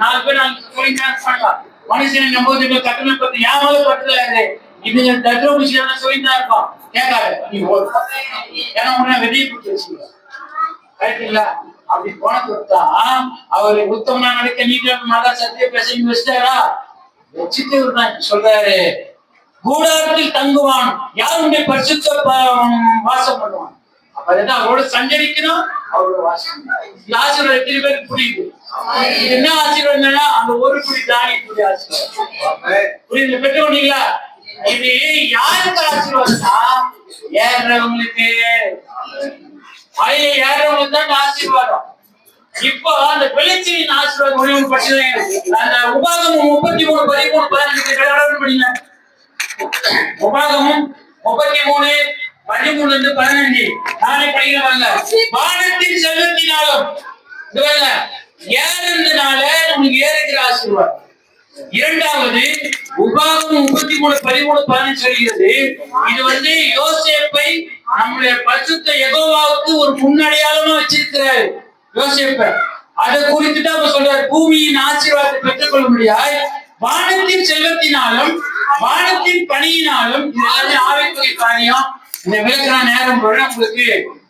நாலு பேர் மனுஷனை நம்பது கட்டணை பத்தி ஏமால பட்டுல இதுங்க தத்துவ விஷயம் சொல்லிதான் இருப்பான் கேட்காது ஏன்னா உடனே வெளியே கொடுத்து வச்சுக்கலாம் கரெக்டுங்களா? அப்படி போனதான் அவரு உத்தமனா நடக்க நீட்ட மகா சத்திய பேச வச்சிட்டாரா வச்சுட்டு சொல்றாரு, கூடாரத்தில் தங்குவான் யாருடைய பரிசுத்த வாசம் பண்ணுவான். அப்ப அவரோட சஞ்சரிக்கணும், அவரோட வாசம். இந்த ஆசீர்வாதம் எத்தனை பேருக்கு புரியுது? என்ன ஆசீர்வாதம்னா அந்த ஒரு குடி தானியத்துடைய ஆசீர்வாதம் புரியுது. பெற்றோங்களா? இது யாருக்கு ஆசீர்வாதம்னா ஏறவங்களுக்கு, மழையில ஏறவங்களுக்கு தான் ஆசீர்வாதம். இப்போ அந்த விளைச்சலின் ஆசீர்வாதம் ஒன்று படிச்சது. அந்த உபாகமும் 33 13 15 படிங்க. உபாகமும் 33 13 15 நானே படிக்கிறவாங்க. வானத்தின் செல்வத்தினாலும் ஏறதுனால நமக்கு ஏறுகிற ஆசீர்வாதம். இரண்டாவது உபாகமும் 33 13 15 சொல்கிறது. இது யோசேப்பை நம்முடைய பரிசுத்த யெகோவாவுக்கு ஒரு முன்னடையாளமா வச்சிருக்கிறாரு யோசேப்பை. அதை குறித்து தான் சொல்றாரு, பூமியின் ஆசீர்வாதத்தை பெற்றுக் கொள்ள முடியாது வானத்தின் செல்வத்தினாலும் வானத்தின் பணியினாலும். இது எல்லாமே ஆவிக்குரிய காரியம். இந்த விளக்குற நேரம் போல உங்களுக்கு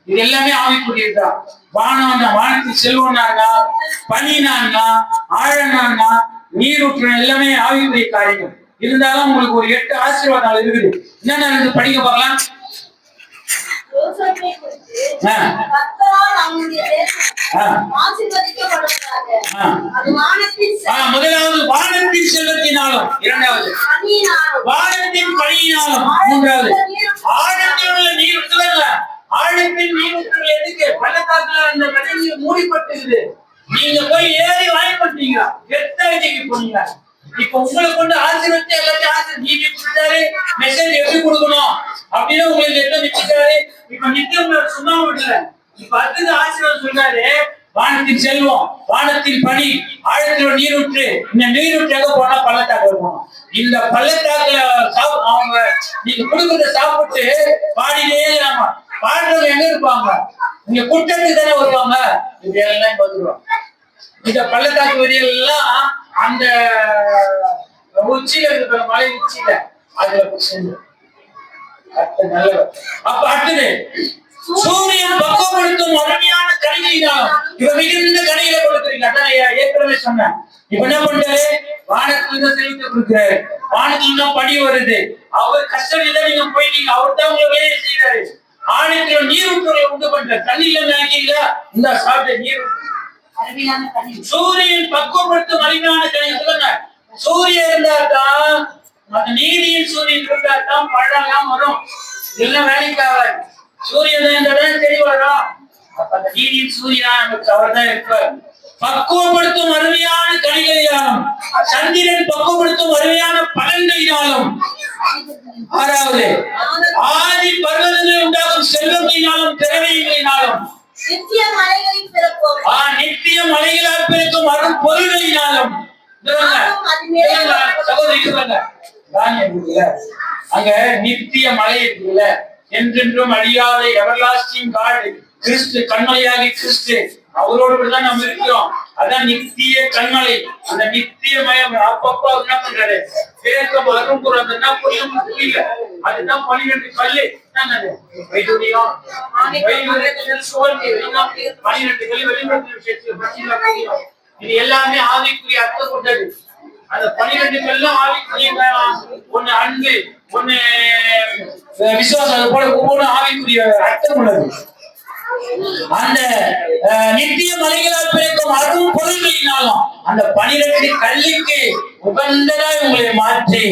இது எல்லாமே ஆவிக்குரியதுதான். வானத்தின் செல்வம்னா பணினான்னா ஆழனான்னா நீரூற்று எல்லாமே ஆவிக்குரிய காரியங்கள். இருந்தாலும் உங்களுக்கு ஒரு 8 ஆசீர்வாதம் இருக்குது. என்னென்ன படிக்க பார்க்கலாம். முதலாவது வானத்தின் செல்வத்தினாலும், இரண்டாவது வானத்தின் பணியினாலும், மூன்றாவது ஆழத்தில் உள்ள நீர். ஆழத்தின் நீர் எதுக்கு? பள்ளத்தாக்குல அந்த நதிநீர் மூடிப்பட்டிருக்குது. நீங்க போய் ஏறி வாங்கிப்பட்டீங்க, எட்டாயிரத்துக்கு போனீங்க. இப்ப உங்களை கொண்டு ஆசீர்வதிச்சு எல்லாத்தையும் நீதி கொடுத்தாரு. மெசேஜ் எப்படி கொடுக்கணும் அப்படின்னு உங்களுக்கு எட்ட நிச்சுட்டாரு. இப்ப நித்தியம் சும்மா விடல. இப்ப அடுத்தது ஆசீர்வாதம் சொல்றாரு, வானத்தின் செல்வம், வானத்தின் பணி, ஆழத்தில் நீரூற்று. இந்த நீரூற்று எங்க போனா பள்ளத்தாக்கு போகணும். இந்த பள்ளத்தாக்குல அவங்க நீங்க கொடுக்கறத சாப்பிட்டு பாடினே இல்லாம பாடுறவங்க எங்க இருப்பாங்க? இங்க கூட்டத்துக்கு தானே வருவாங்க. இது எல்லாம் வந்துருவாங்க. இந்த பள்ளத்தாக்கு வரிகள் எல்லாம் அந்த உச்சியில இருக்கிற மலை உச்சியில அதுல சேர்ந்து நல்லவர். அப்ப அடுத்தது சூரியன் பக்குவப்படுத்தும் அருமையான கணிகையினாலும். இப்ப மிகுந்த கணிகளை கொடுக்குறீங்க. அதான் ஏற்கனவே சொன்னேன். இப்ப என்ன பண்றாரு? வானத்துல தான் செலுத்த கொடுக்குறாரு. வானத்துல தான் படி வருது. அவர் கஷ்டம் நீங்க போயிட்டீங்க. அவர் தான் உங்களை வேலை செய்யறாரு. ஆணையத்துல நீரூற்றுகளை உண்டு பண்ற தண்ணியில நினைக்கிறீங்களா? இந்த சாப்பிட்ட நீர் சூரியன் பக்குவப்படுத்தும் அருமையான கணிகை. சொல்லுங்க, சூரியன் இருந்தாதான் அந்த நீதியின் சூரியன் இருந்தாதான் பழம் வரும். எல்லாம் வேலைக்காக சூரியன் இருந்தாதான் செடி வரும். அப்ப அந்த நீதியின் சூரியனா நமக்கு அவர் தான் இருப்பார். பக்குவப்படுத்தும் அருமையான கணிகையாலும், சந்திரன் பக்குவப்படுத்தும் அருமையான பலன்களினாலும். ஆறாவது ஆதி பர்வதங்களை உண்டாகும் செல்வங்களினாலும் திறமைகளினாலும். நித்திய மலைகளால் பிறக்கும் அருள் பொருள்களினாலும். அங்க நித்திய மலை இருக்குல்ல, என்றென்றும் அழியாத எவர்லாஸ்டிங் காட் கிறிஸ்து, கண்மலையாகி கிறிஸ்து, அவரோடு தான் நம்ம இருக்கிறோம். அதான் நித்திய கண்மலை. அந்த நித்திய மயம் அப்பப்பா என்ன பண்றாரு? பேக்கம் அரும்புற அந்த என்ன புரியல. அதுதான் 12 கல்லு. வைடூரியம் 12 கல்லு வெளிப்படுத்த. இது எல்லாமே ஆவிக்குரிய அர்த்தம் கொண்டது. அந்த 12 கல்லும் ஆவிக்குரிய. ஒண்ணு அன்பு, ஒண்ணு விசுவாசம். அது போல ஒவ்வொரு ஆவிக்குரிய அர்த்தம் உள்ளது. அந்த நித்திய மலைகளால் பிறக்கும் அருள் பொருள்களினாலும் அந்த 12 கல்லுக்கு உகந்ததாய் உங்களை மாற்றி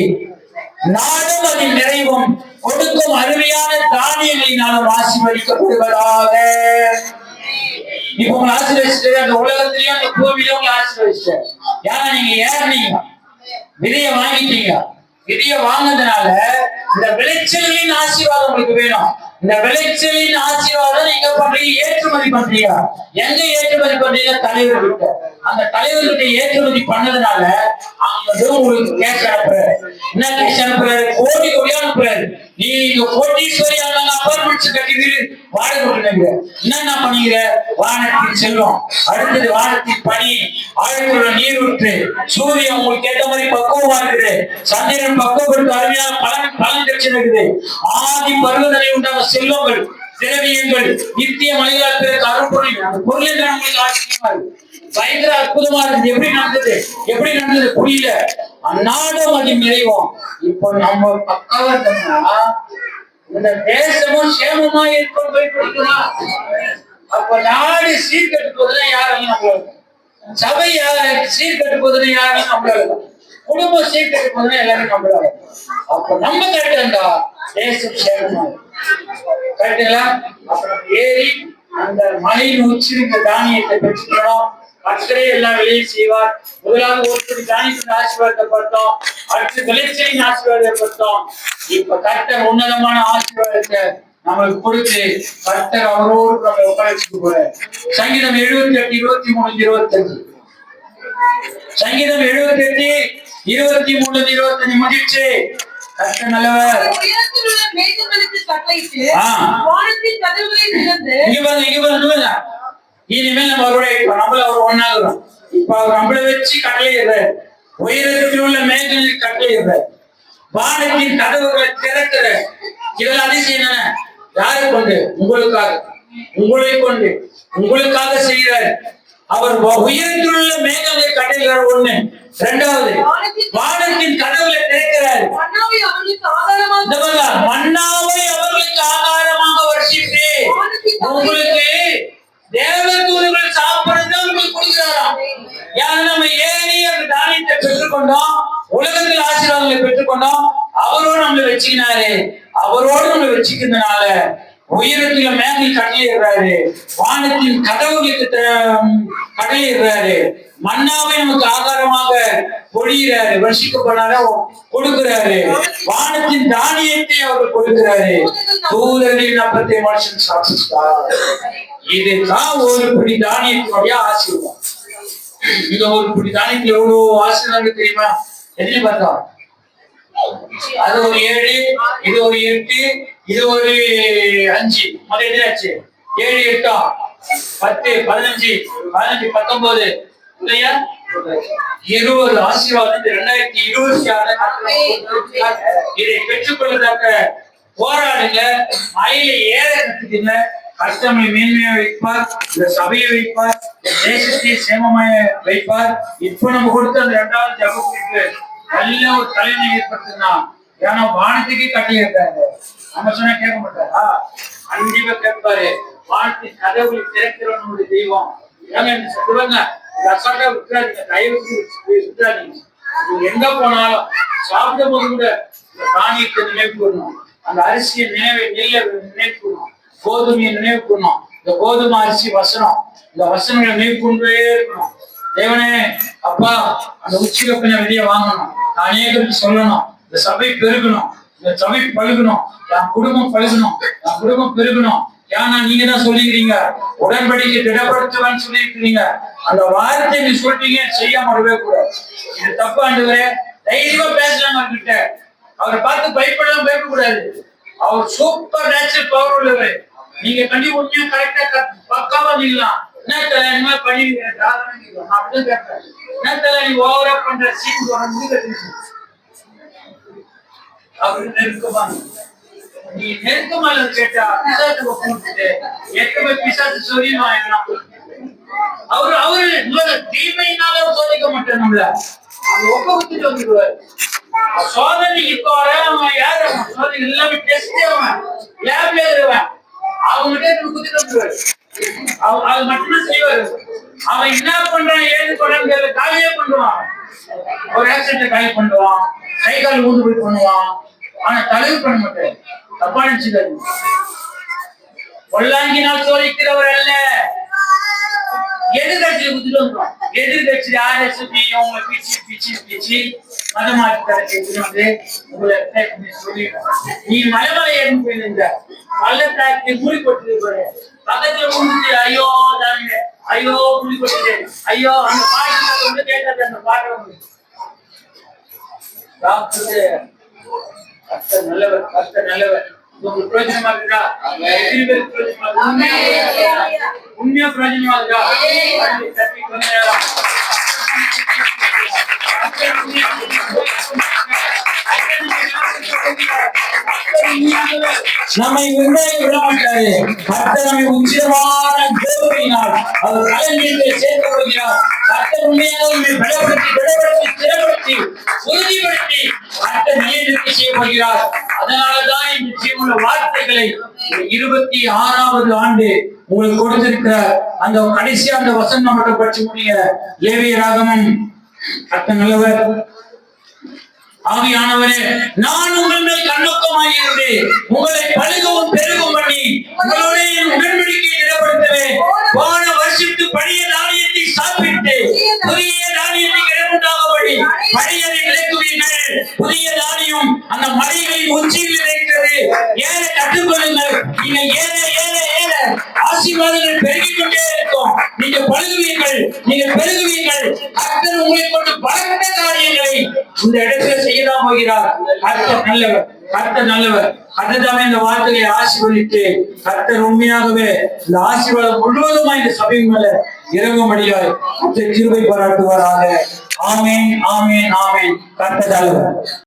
நாடும் அதன் நிறைவும் கொடுக்கும் அருமையான தானியங்களினாலும் ஆசீர்வதிக்கப்படுவதாக. இப்ப உங்களை ஆசீர்வதிச்சுட்டு அந்த உலகத்திலேயும் அந்த பூமியில உங்களை ஆசீர்வதிச்சு. ஏன்னா நீங்க ஏறினீங்க, விதைய வாங்கிட்டீங்க. விதைய வாங்கினதுனால இந்த விளைச்சலின் ஆசீர்வாதம் உங்களுக்கு வேணும். இந்த விளைச்சலின் ஆசீர்வாதம் நீங்க பண்றீங்க, ஏற்றுமதி பண்றீங்க. எங்க ஏற்றுமதி பண்றீங்க? தலைவர்கிட்ட. அந்த தலைவர்கிட்ட ஏற்றுமதி பண்ணதுனால அவங்க உங்களுக்கு கேஷ் அனுப்புறாரு. என்ன கேஷ் அனுப்புறாரு? கோடி கோடியா அனுப்புறாரு. நீ இங்க கோட்டீஸ்வரி ஆனாங்க, அப்பார்ட்மெண்ட்ஸ் கட்டிட்டு வாடகை கொடுக்குறீங்க. என்ன பண்ணிக்கிற? வானத்தின் செல்வம், அடுத்தது வானத்தின் பனி, ஆழ்குள்ள நீர் ஊற்று, சூரியன் உங்களுக்கு ஏற்ற மாதிரி பக்குவமா இருக்குது, சந்திரன் பக்குவப்படுத்த அருமையான பலன் கிடைச்சிருக்குது. ஆதி பருவதனை உண்டான செல்வங்கள், திரவியங்கள், நித்திய மலைகளால் பிறகு அரும்பொருள். அந்த பொருள் என்று நம்மளுக்கு ஆச்சரியமா இருக்கு, பயங்கர அற்புதமா இருக்குது. எப்படி நடந்தது புரியல. அந்நாடும் அது நிறைவோம். இப்போ நம்ம பக்காவா இருக்கோம்னா இந்த தேசமும் சேமமா இருக்கும். அப்ப நாடு சீர்கட்டு போதுன்னா யாரும் நம்மளால, சபை சீர்கட்டு போதுன்னா யாரும் நம்மளால, குடும்பம் சீர்கட்டு போதுன்னா எல்லாரும் நம்மளால. அப்ப நம்ம கரெக்டா இருந்தா தேசம் சேமமா கரெக்டுங்களா? அப்புறம் ஏறி அந்த மலையின் உச்சிருக்க தானியத்தை பெற்றுக்கணும். கர்த்தரே எல்லாம் விளைய செய்வார். முதலாவது ஒருத்தர் தானியத்தின் ஆசீர்வாதத்தை பார்த்தோம், அடுத்து விளைச்சலின் ஆசீர்வாதத்தை பார்த்தோம். இப்ப கர்த்தர் உன்னதமான ஆசீர்வாதத்தை நம்மளுக்கு கொடுத்து கர்த்தர் அவரோடு நம்ம ஒப்படைச்சுட்டு போற. சங்கீதம் 78, 23, 25. சங்கீதம் 78, 23, 25 முடிச்சு. கர்த்தர் நல்லவர். உயரத்திலுள்ள மேகங்களுக்கு கட்டளையிட்டு வானத்தின் கதவுகளை திறந்து. இங்க பாருங்க. இனிமேல் நம்ம அவரோட நம்மள அவர் ஒன்னாகிறோம். இப்ப அவர் நம்மளை வச்சு கட்டளையிடுறாரு. உயரத்தில் உள்ள மேகங்களுக்கு கட்டளையிடுறாரு. வானத்தின் கதவுகளை திறக்கிற. இதெல்லாம் அதிசயம் என்ன? யாரை கொண்டு? உங்களுக்காக, உங்களை கொண்டு, உங்களுக்காக செய்கிறார். அவர் உயரத்தில் உள்ள மேகங்களை கட்டளையிடுறார். ஒண்ணு. இரண்டாவது, வானத்தின் கதவுகளை திறக்கிறார். மன்னாவை அவர்களுக்கு ஆகாரமாக வர்ஷித்து உங்களுக்கு தேவதூதர்கள் சாப்பிடுறது உங்களுக்கு கொடுக்கிறாராம். ஏன்னா நம்ம ஏறி அந்த தானியத்தை பெற்றுக்கொண்டோம், உலகத்தில் ஆசீர்வாதங்களை பெற்றுக்கொண்டோம். அவரோடு நம்மளை வச்சுக்கினாரு. அவரோடு நம்மளை வச்சுக்கிறதுனால உயரத்துல மேகங்கள் கட்டளையிடுறாரு, வானத்தின் கதவுகளுக்கு கட்டளையிடுறாரு, மன்னாவை நமக்கு ஆகாரமாக பொழிகிறாரு, வர்ஷிக்கப்படாத கொடுக்கிறாரு, வானத்தின் தானியத்தை அவர் கொடுக்கிறாரு. தூதர்களின் அப்பத்தை மனுஷன் சாப்பிட்டார். இதுதான் ஒரு பிடி தானியத்தினுடைய ஆசீர்வாதம். இந்த ஒரு பிடி தானியத்தில் எவ்வளவு ஆசீர்வாதம் தெரியுமா? எத்தனை பார்த்தோம்? அது ஒரு 7, இது ஒரு 8, இது ஒரு 5. மொத்தம் எதிராச்சு 7, 8, 10, 15, 19 இல்லையா? 20 ஆசீர்வாதம் 2026 இதை பெற்றுக்கொள்வதற்க போராடுங்க. மயில ஏற கத்துக்குங்க. கஷ்டமை மேன்மையா வைப்பார், இந்த சபையை வைப்பார், தேசத்தை சேமமாய வைப்பார். இப்ப நம்ம கொடுத்த அந்த 2வது ஜபத்துக்கு நல்ல ஒரு தலைமை ஏற்படுத்தினா, ஏன்னா வானத்துக்கே கட்டளை இருக்காங்க. நம்ம சொன்னா கேட்க மாட்டாரா? கண்டிப்பா கேட்பாரு. வானத்தின் கதவுகளை திறக்கிறவனுடைய தெய்வம். சொல்லுவாங்க, அசால்ட்டா விட்டுறாதீங்க, தயவு விட்டுறாதீங்க. எங்க போனாலும் சாப்பிடும் போது கூட இந்த தானியத்தை நினைவு கூறணும், அந்த அரிசியை நெல்லை நினைவு கூறணும், கோதுமையை நினைவு கூறணும். இந்த கோதுமை அரிசி வசனம், இந்த வசனங்களை நினைவு கொண்டே இருக்கணும். தேவனே அப்பா, அந்த உச்சில கொஞ்சம் வெளியே வாங்கணும், நான் அநேகருக்கு சொல்லணும், இந்த சபை பெருகணும், இந்த சபை பழுகணும், என் குடும்பம் பழுகணும், என் குடும்பம் பெருகணும். ஏன்னா நீங்க தான் சொல்லிக்கிறீங்க, உடன்படிக்கை திடப்படுத்துவேன்னு சொல்லியிருக்கிறீங்க. அந்த வார்த்தை நீ சொல்றீங்க, செய்யாம வரவே கூடாது. இது தப்பு ஆண்டவரே. தைரியமா பேசலாம் அவர்கிட்ட. அவரை பார்த்து பயப்படலாம், பயப்படக்கூடாது. அவர் சூப்பர் நேச்சுரல் பவர் உள்ளவர். நீங்க கண்டிப்பா உண்மையா கரெக்டா பக்காவா நீங்களாம். என்ன தலை இந்த மாதிரி பண்ணிருக்கீங்க, அப்படிதான் கேட்பேன். என்ன தலை நீ ஓவரா பண்ற சீன் அவரு நெருக்கமா, நீ நெருக்கமான கேட்டா பிசாசு கூப்பிட்டு எத்தனை பிசாசு சொல்லிடுவா. அவரு தீமையினால சோதிக்க மாட்டேன், நம்மள அவங்க ஒக்க வச்சுட்டு வந்துடுவாரு. சோதனை இப்ப வர அவன் யாரு? சோதனை எல்லாமே டெஸ்ட், அவன் லேப்ல இருக்கிறவன், அவங்ககிட்ட குத்திட்டு வந்துடுவாரு. அது மட்டும்தான் செய்வாரு. அவன் என்ன பண்றான், ஏது பண்றான்னு காலியே பண்ணுவான். ஒரு ஆக்சிடென்ட் காலி பண்ணுவான், கை கால் ஊந்து போய் பண்ணுவான். ஆனா தலைவு பண்ண மாட்டேன். தப்பா நினைச்சுக்காரு. பொல்லாங்கினால் சோதிக்கிறவர் அல்ல, எதிர்கட்சியை குத்திட்டு வந்துடும். எதிர்கட்சி RSP உங்களை பிச்சு மதமாற்றி தரச்சு வந்து உங்களை சொல்லி, நீ மலைமலை ஏறி போயிருந்த பள்ளத்தாக்கி மூடி போட்டு பக்கத்துல முடிஞ்சு ஐயோ தாங்க, ஐயோ மூடி போட்டு, ஐயோ அந்த பாட்டு கேட்டாரு. அந்த பாட்டு கர்த்தர் நல்லவர், கர்த்தர் நல்லவர். உங்களுக்கு பிரயோஜனமா இருக்கா? எத்தனை பேருக்கு பிரயோஜனமா இருக்கா? உண்மையா பிரயோஜனமா இருக்கா? தட்டி கொஞ்ச நேரம். நம்மை விருந்தாய் விட மாட்டாரு. கர்த்தர் நம்மை உச்சிதமான தேவதையினால் அவர் கலைஞர்களை சேர்க்க போகிறார். கர்த்தர் உண்மையாக நம்மை பலப்படுத்தி ஸ்திரப்படுத்தி உறுதிப்படுத்தி கர்த்தர் நிலைநிறுத்தி செய்ய போகிறார். அதனாலதான் இந்த ஜீவனுள்ள வார்த்தைகளை 26வது ஆண்டு உங்களுக்கு கொடுத்திருக்கிற அந்த கடைசி அந்த வசனம் மட்டும் படிச்சு முடிய லேவியராகமம். கர்த்தர் நல்லவர். ஆவியானவரே, நான் உங்கள் மேல் கண்ணோக்கமாயிருந்து உங்களை பழுகவும் பெருகும் பண்ணி உங்களுடைய உடன்படிக்கையை நிலைப்படுத்துவேன். போன வருஷத்து பழைய தானியத்தை சாப்பிட்டு புதிய தானியத்தை கிடமுண்டாகபடி பழையதை விளக்குவீர்கள். புதிய தானியம் அந்த மலைகளின் உச்சியில் இருக்கிறது. ஏற கற்றுக்கொள்ளுங்கள். நீங்க ஏற ஏற ஏற ஆசீர்வாதங்கள் பெருகிக் கொண்டே இருக்கும். நீங்க பழுகுவீர்கள், நீங்க பெருகுவீர்கள். கர்த்தர் உங்களை கொண்டு பலத்த காரியங்களை இந்த இடத்துல செய்யலாம் போகிறார். கர்த்தர் நல்லவர், கர்த்தர் நல்லவர். அதுதான் இந்த வார்த்தையை ஆசீர்வதித்து கர்த்தர் உண்மையாகவே இந்த ஆசீர்வாதம் முழுவதுமா இந்த சபை மேல இறங்கும்படியாய் கிருபை பாராட்டுவாராக. ஆமென், ஆமென், ஆமென். கர்த்தர் நல்லவர்.